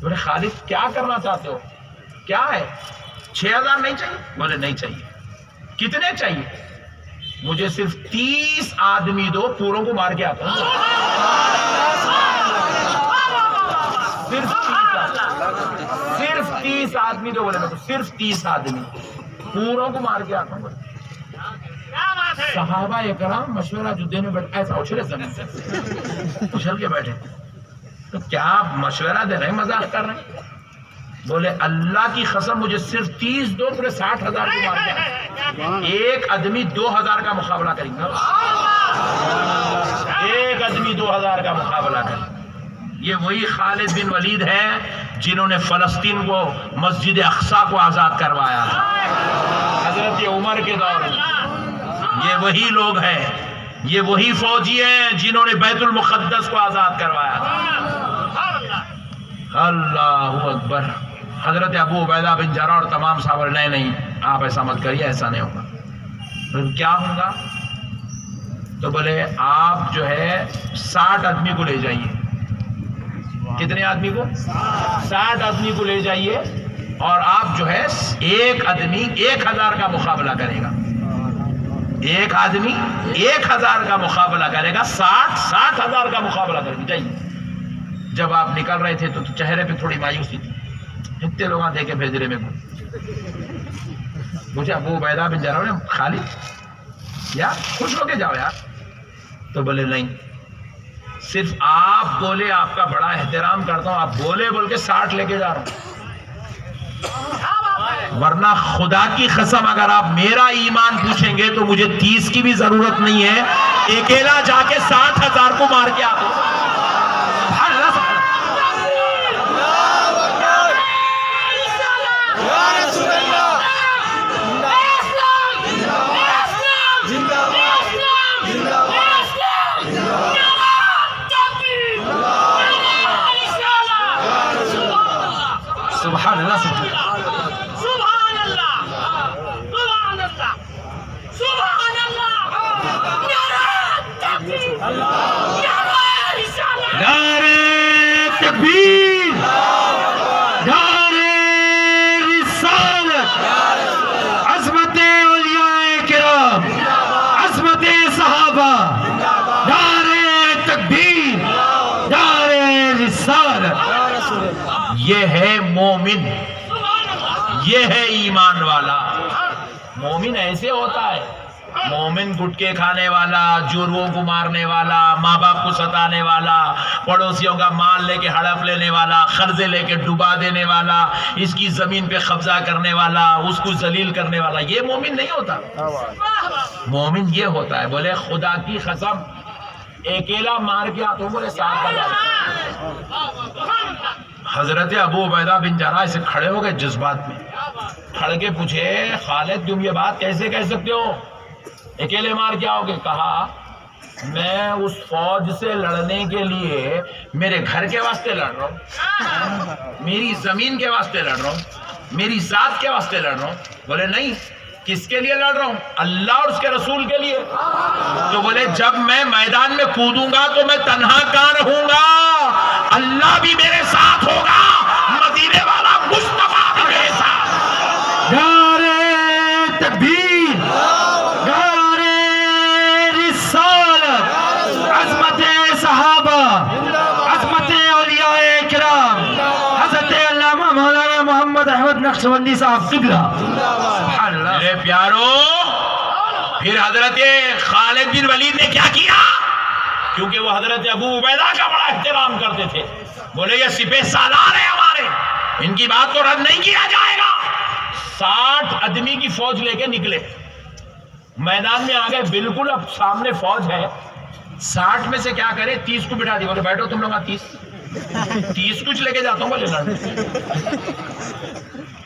بولے خالد کیا کرنا چاہتے ہو؟ کیا ہے؟ 6,000 نہیں چاہیے؟ بولے نہیں چاہیے. کتنے چاہیے؟ مجھے صرف 30 آدمی دو، پوروں کو مار کے آتا ہوں. صرف 30 آدمی دو. بولے تو صرف 30 آدمی، پوروں کو مار کے آتا ہوں. صحابہ اکرام مشورہ جو دینے بیٹھے ایسا اچھلے زمین سے اچھل کے بیٹھے. تو کیا آپ مشورہ دے رہے ہیں، مذاق کر رہے ہیں؟ بولے اللہ کی قسم مجھے صرف 30 دو، پورے 60,000 کو مار کے ایک آدمی 2,000 کا مقابلہ کریں گا. ایک آدمی 2,000 کا مقابلہ کریں. یہ وہی خالد بن ولید ہیں جنہوں نے فلسطین کو، مسجد اقصی کو آزاد کروایا تھا حضرت عمر کے دور میں. یہ وہی لوگ ہیں، یہ وہی فوجی ہیں جنہوں نے بیت المقدس کو آزاد کروایا تھا. اللہ اکبر. حضرت ابو عبیدہ بن جراح اور تمام صحابہ نہیں آپ ایسا مت کریے، ایسا نہیں ہوگا. پھر کیا ہوگا؟ تو بولے آپ جو ہے 60 آدمی کو لے جائیے. کتنے آدمی کو؟ 60 آدمی کو لے جائیے، اور آپ جو ہے ایک آدمی 1,000 کا مقابلہ کرے گا. ایک آدمی 1,000 کا مقابلہ کرے گا، 60,000 کا مقابلہ کرے گا. جائیے. جب آپ نکل رہے تھے تو چہرے پہ تھوڑی مایوسی تھی، اتنے لوگ دے کے بھیج رہے میرے کو. مجھے ابو عبیدہ بن جراح نے خالد یار خوش ہو کے جاؤ یار. تو بولے نہیں، صرف آپ بولے آپ کا بڑا احترام کرتا ہوں، آپ بولے بول کے 60 لے کے جا رہا ہوں. ورنہ خدا کی قسم اگر آپ میرا ایمان پوچھیں گے تو مجھے 30 کی بھی ضرورت نہیں ہے، اکیلا جا کے 60,000 کو مار کے آ دو. سبحان اللہ. سبحان اللہ، سبحان اللہ، سبحان اللہ. نعرہ تکبیر، نعرہ رسالت، عظمت اولیاء کرام، عظمت صحابہ، نعرہ تکبیر، نعرہ رسالت. یہ ہے مومن، یہ ہے ایمان والا. مومن ایسے ہوتا ہے، مومن گٹکے کھانے والا، جوروں کو مارنے والا، ماں باپ کو ستانے والا، پڑوسیوں کا مال لے کے ہڑپ لینے والا، قرضے لے کے ڈبا دینے والا، اس کی زمین پہ قبضہ کرنے والا، اس کو ذلیل کرنے والا، یہ مومن نہیں ہوتا. مومن یہ ہوتا ہے، بولے خدا کی قسم اکیلا مار کے آتا ہوں، بولے 60,000. حضرت ابو عبیدہ بن جراح سے کھڑے ہو گئے جذبات میں، کھڑ کے پوچھے خالد تم یہ بات کیسے کہہ سکتے ہو، اکیلے مار کے آؤ گے؟ کہا میں اس فوج سے لڑنے کے لیے میرے گھر کے واسطے لڑ رہا ہوں، میری زمین کے واسطے لڑ رہا ہوں، میری ذات کے واسطے لڑ رہا ہوں؟ بولے نہیں، کس کے لیے لڑ رہا ہوں؟ اللہ اور اس کے رسول کے لیے۔ تو بولے جب میں میدان میں کودوں گا تو میں تنہا کہاں رہوں گا؟ اللہ بھی میرے ساتھ ہوگا، مدینے والا مصطفیٰ بھی میرے ساتھ۔ نعرہ تکبیر، نعرہ رسالت، عظمت صحابہ، عظمت اولیاء کرام، حضرت علامہ مولانا محمد احمد نقشبندی صاحب قبلہ۔ سبحان اللہ۔ میرے پیارو، پھر حضرت خالد بن ولید نے کیا کیا؟ کیونکہ وہ حضرت ابو عبیدہ کا بڑا احترام کرتے تھے، بولے یہ سپہ سالار ہیں ہمارے، ان کی بات کو رد نہیں کیا جائے گا۔ 60 آدمی کی فوج لے کے نکلے، میدان میں آ گئے، بالکل اب سامنے فوج ہے، 60 میں سے کیا کرے؟ 30 کو بٹھا دی، بولے بیٹھو تم لوگ، 30 کچھ لے کے جاتا ہوں بولے لڑنے،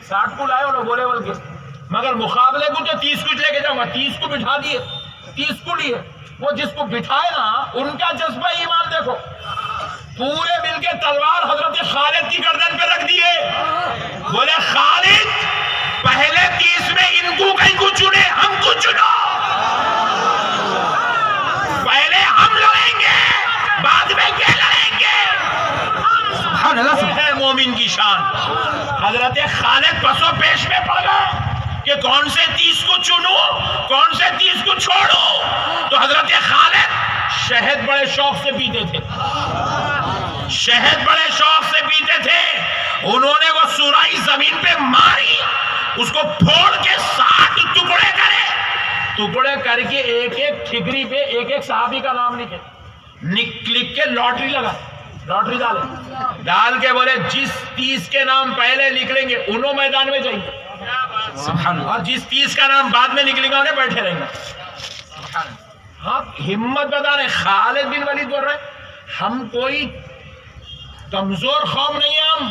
60 کو لائے وہ لوگ، بولے بول کے مگر مقابلے کو تو 30 کچھ لے کے جاؤں گا، 30 کو بٹھا دیے، 30 کو لیے، وہ جس کو بٹھائے نا ان کا جذبہ ایمان دیکھو، پورے مل کے تلوار حضرت خالد کی گردن پہ رکھ دیے، بولے خالد پہلے 30 میں ان کو کہیں کو چنے، ہم کو چنو، پہلے ہم لڑیں گے بعد میں کیا لڑیں گے؟ سبحان اللہ۔ یہ ہے مومن کی شان۔ حضرت خالد پسو پیش میں پڑ گئے کہ کون سے 30 کو چنوں، کون سے 30 کو چھوڑو؟ تو حضرت خالد شہد بڑے شوق سے پیتے تھے، شہد بڑے شوق سے پیتے تھے، انہوں نے وہ سورائی زمین پہ ماری، اس کو پھوڑ کے 60 ٹکڑے کرے، ٹکڑے کر کے ایک ایک ٹھکری پہ ایک ایک صحابی کا نام لکھے، لکھ کے لاٹری لگا، لاٹری ڈال کے بولے جس 30 کے نام پہلے نکلیں گے انہوں میدان میں جائیں گے، اور جس 30 کا نام بعد میں نکلے گا انہیں بیٹھے رہیں گے۔ ہاں ہمت بتا رہے، خالد بن ولید بول رہے ہم کوئی کمزور قوم نہیں ہے، ہم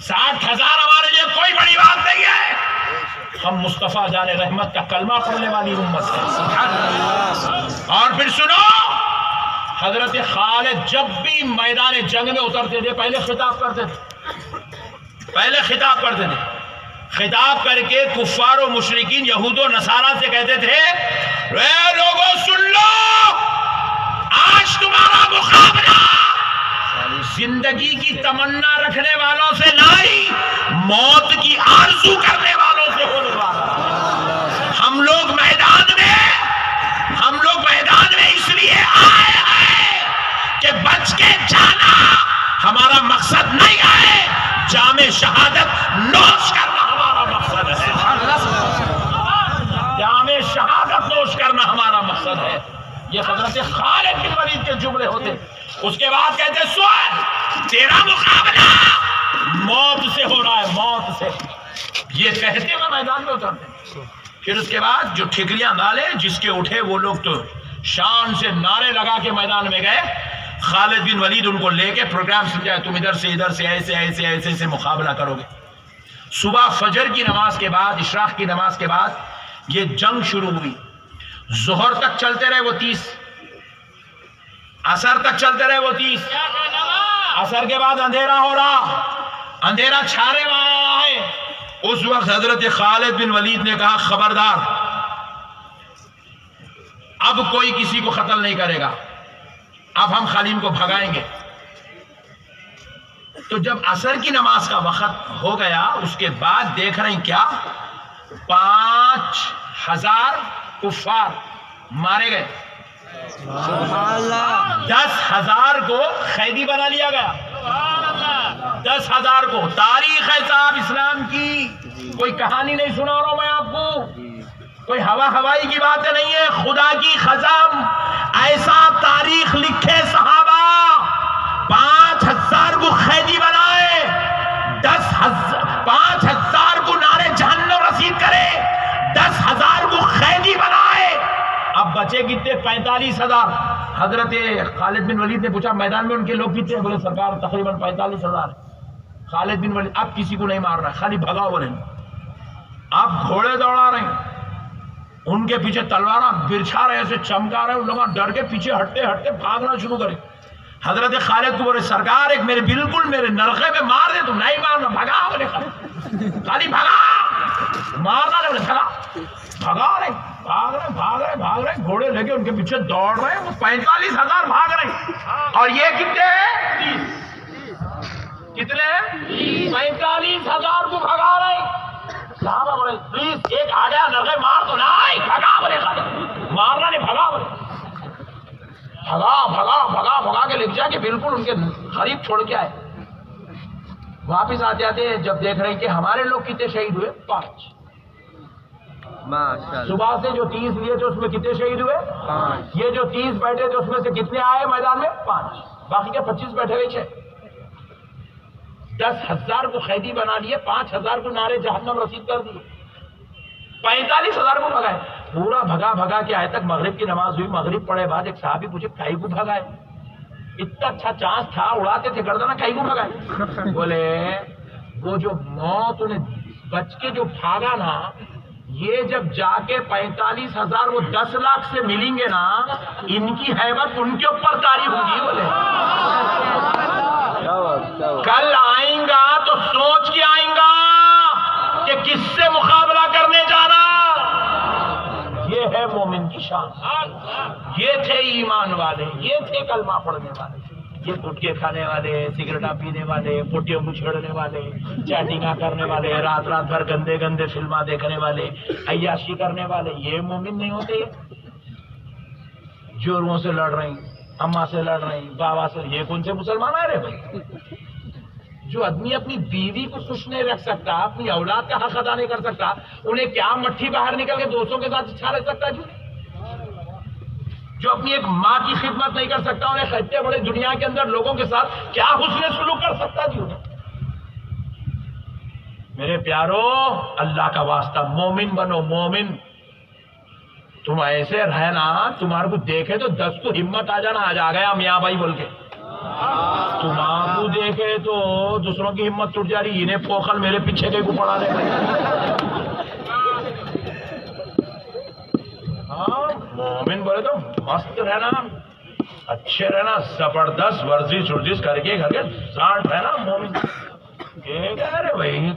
60,000 ہمارے لیے کوئی بڑی بات نہیں ہے، ہم مصطفیٰ جان رحمت کا کلمہ پڑھنے والی امت ہے۔ اور پھر سنو، حضرت خالد جب بھی میدان جنگ میں اترتے تھے پہلے خطاب کرتے تھے، پہلے خطاب کرتے تھے، خطاب کر کے کفار و مشرکین یہود و نصارہ سے کہتے تھے اے لوگوں سن لو، آج تمہارا مقابلہ زندگی کی تمنا رکھنے والوں سے نہیں، موت کی آرزو کرنے والوں سے ہونے والا۔ ہم لوگ میدان میں اس لیے آئے ہیں کہ بچ کے جانا ہمارا مقصد نہیں ہے، جام شہادت نوش کرنا ہمارا مقصد ہے، جام شہادت نوش کرنا ہمارا مقصد ہے۔ یہ حضرت خالد بن ولید کے جملے ہوتے۔ اس کے بعد کہتے سن، تیرا مقابلہ موت سے ہو رہا ہے، موت سے، یہ کہتے ہوئے میدان میں اترتے۔ پھر اس کے بعد جو ٹھکریاں ڈالے جس کے اٹھے وہ لوگ تو شان سے نعرے لگا کے میدان میں گئے، خالد بن ولید ان کو لے کے پروگرام سمجھایا، تم ادھر سے ایسے ایسے ایسے ایسے مقابلہ کرو گے۔ صبح فجر کی نماز کے بعد، اشراق کی نماز کے بعد یہ جنگ شروع ہوئی، ظہر تک چلتے رہے وہ 30، عصر تک چلتے رہے وہ 30، عصر کے بعد اندھیرا ہو رہا، اندھیرا چھانے والا ہے۔ اس وقت حضرت خالد بن ولید نے کہا خبردار، اب کوئی کسی کو قتل نہیں کرے گا، اب ہم خالد کو بھگائیں گے۔ تو جب عصر کی نماز کا وقت ہو گیا، اس کے بعد دیکھ رہے ہیں کیا 5,000 کفار مارے گئے، 10,000 کو قیدی بنا لیا گیا، 10,000 کو۔ تاریخ ہے صاحب اسلام کی، کوئی کہانی نہیں سنا رہا ہوں میں آپ کو، کوئی ہوائی کی باتیں نہیں ہے، خدا کی قسم ایسا تاریخ لکھے صحابہ، 5,000 کو قیدی بنائے، 5,000 کو نارے جہنم رسید کرے، 10,000 کو قیدی بنائے۔ اب بچے کتنے؟ 45,000۔ حضرت خالد بن ولید نے پوچھا میدان میں ان کے لوگ کتنے؟ بولے سرکار تقریباً 45,000۔ خالد بن ولید اب کسی کو نہیں مار رہا ہے، خالی بھگاؤ بولے، آپ گھوڑے دوڑا رہے ہیں، ان کے پیچھے تلوار برچھا رہے سے چمکا رہے، ان لوگ ڈر کے پیچھے ہٹتے ہٹتے بھاگنا شروع کرے. حضرت خالد کو بولے سرکار ایک میرے بالکل میرے نرخے پہ مار دے. تم نہیں مارنا، بھگا بولے خالی بھگا، مارنا نہیں بولے بھگا. بھگا رہے بھاگ رہے گھوڑے لے کے ان کے پیچھے دوڑ رہے ہیں. وہ 45,000 بھاگ رہے ہیں اور یہ کتنے ہیں؟ 30. کتنے؟ 45,000 کو بھگا رہے ہیں. صحابہ بولے پلیز ایک آ گیا نرخے مار تو نہیں، بھگا بولے خالد، مارنا نہیں بھگا بولے. بھگا کے لے جا کے بالکل ان کے قریب چھوڑ کے آئے. واپس آتے آتے جب دیکھ رہے کہ ہمارے لوگ کتنے شہید ہوئے؟ 5. صبح سے جو 30 لیے تھے اس میں کتنے شہید ہوئے؟ 5. یہ جو 30 بیٹھے تھے اس میں سے کتنے آئے میدان میں؟ 5. باقی کے 25 بیٹھے ہوئے 6. 10,000 کو قیدی بنا لیے، 5,000 کو نعرے جہنم رسید کر دیے، 45,000 کو بھگائے. پورا بھگا کے آئے تک مغرب کی نماز ہوئی. مغرب پڑھے بعد ایک صحابی پوچھے کئی کو بھگائے؟ اتنا اچھا چانس تھا، اڑاتے تھے گردنا، کئی کو بھگائے؟ بولے وہ جو موت انہیں بچ کے جو بھاگا نا، یہ جب جا کے 45,000 وہ 10 لاکھ سے ملیں گے نا، ان کی حیبت ان کے اوپر طاری ہوگی. بولے کل آئیں گا تو سوچ کے آئیں گا کہ کس سے مقابلہ کرنے جانا. یہ ہے مومن کی شان. یہ تھے ایمان والے، یہ تھے کلمہ پڑھنے والے. یہ گٹکے کھانے والے، سگریٹاں پینے والے، پوٹیوں کو چھیڑنے والے، چیٹنگاں کرنے والے، رات بھر گندے گندے فلمیں دیکھنے والے، عیاشی کرنے والے، یہ مومن نہیں ہوتے. جوروں سے لڑ رہی، اماں سے لڑ رہی، بابا سے، یہ کون سے مسلمان آ رہے بھائی؟ جو آدمی اپنی بیوی کو خوش نہیں رکھ سکتا، اپنی اولاد کا حق ادا نہیں کر سکتا، انہیں کیا مٹھی باہر نکل کے دوستوں کے ساتھ اچھا رہ سکتا؟ جو اپنی ایک ماں کی خدمت نہیں کر سکتا، انہیں اتنے بڑے دنیا کے اندر لوگوں کے ساتھ کیا حسن سلوک کر سکتا؟ میرے پیارو، اللہ کا واسطہ مومن بنو. مومن تم ایسے رہنا، تمہارے کو دیکھے تو 10 کو ہمت آ جانا، آج آ گیا میاں بھائی بول کے. تمہارے کو دیکھے تو دوسروں کی ہمت ٹوٹ جا رہی، انہیں پوکھل میرے پیچھے کے کو پڑا رہے. ہاں مومن بولے تو مست رہنا، اچھے رہنا، زبردست ورزش کر کے گھر کے سانٹ رہنا. مومن کہہ رہے بھائی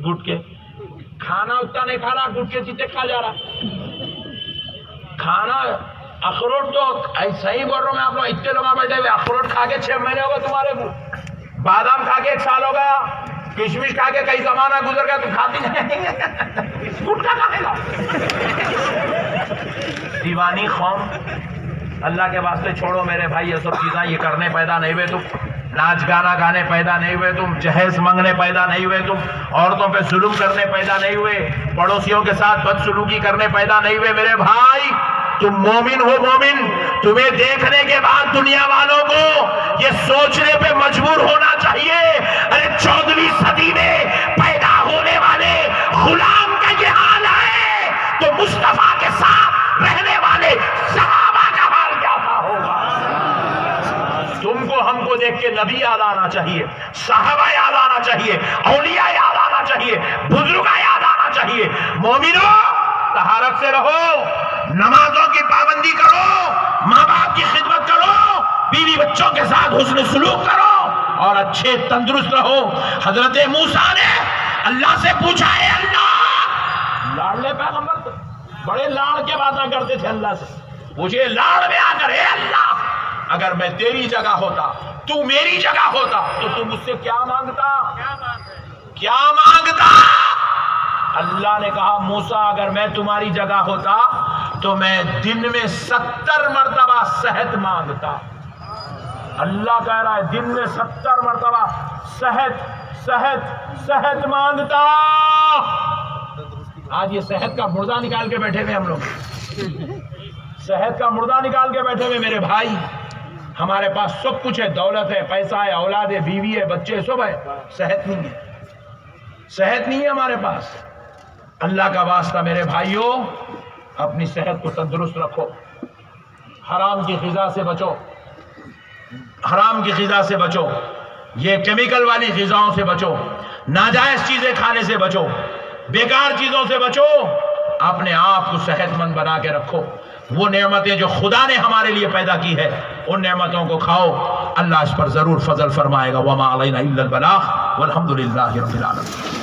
گٹ کے کھانا اتنا نہیں کھا رہا، گٹ کے چیتے کھا جا رہا. کھانا اخروٹ تو ایسا ہی بول رہا ہوں میں آپ لوگ، اتنے لوگ بیٹھے ہوئے، اخروٹ کھا کے 6 مہینے ہو گئے تمہارے کو، بادام کھا کے 1 سال ہو گیا، کشمش کھا کے کئی زمانہ گزر گیا، تم کھاتی نہیں، گٹکا کھائے گا. دیوانی قوم، اللہ کے واسطے چھوڑو میرے بھائی یہ سب چیزیں. یہ کرنے پیدا نہیں ہوئے تم، ناچ گانا گانے پیدا نہیں ہوئے تم، جہیز منگنے پیدا نہیں ہوئے تم، عورتوں پہ ظلم کرنے پیدا نہیں ہوئے، پڑوسیوں کے ساتھ بدسلوکی کرنے پیدا نہیں ہوئے. میرے بھائی تم مومن ہو. مومن تمہیں دیکھنے کے بعد دنیا والوں کو یہ سوچنے پہ مجبور ہونا چاہیے، ارے 14ویں صدی میں پیدا ہونے والے غلام کا یہ حال ہے تو مصطفیٰ کے ساتھ رہنے والے صحابہ کا حال کیا تھا ہوگا. تم کو ہم کو دیکھ کے نبی یاد آنا چاہیے، صحابہ یاد آنا چاہیے، اولیاء یاد آنا چاہیے، بزرگاں یاد آنا چاہیے. مومنو طہارت سے رہو، نمازوں کی پابندی کرو، ماں باپ کی خدمت کرو، بیوی بچوں کے ساتھ حسن سلوک کرو اور اچھے تندرست رہو. حضرت موسیٰ نے اللہ سے پوچھا ہے اللہ، لاڑلے پیغمبر بڑے لاڑ کے باتیں کرتے تھے اللہ سے، مجھے لاڑ میں آ کر اے اللہ اگر میں تیری جگہ ہوتا، تو میری جگہ ہوتا تو تم مجھ سے کیا مانگتا؟ کیا مانگتا؟ اللہ نے کہا موسیٰ اگر میں تمہاری جگہ ہوتا تو میں دن میں 70 مرتبہ صحت مانگتا. اللہ کہہ رہا ہے دن میں 70 مرتبہ صحت مانگتا. آج یہ صحت کا مردہ نکال کے بیٹھے ہوئے ہم لوگ، صحت کا مردہ نکال کے بیٹھے ہوئے. میرے بھائی ہمارے پاس سب کچھ ہے، دولت ہے، پیسہ ہے، اولاد ہے، بیوی ہے، بچے سب ہے، صحت نہیں ہے. صحت نہیں ہے ہمارے پاس. اللہ کا واسطہ میرے بھائیوں اپنی صحت کو تندرست رکھو، حرام کی غذا سے بچو، حرام کی غذا سے بچو، یہ کیمیکل والی غذاؤں سے بچو، ناجائز چیزیں کھانے سے بچو، بیکار چیزوں سے بچو. اپنے آپ کو صحت مند بنا کے رکھو. وہ نعمتیں جو خدا نے ہمارے لیے پیدا کی ہے ان نعمتوں کو کھاؤ. اللہ اس پر ضرور فضل فرمائے گا. وما علینا الا البلاغ والحمد للہ رب العالمین.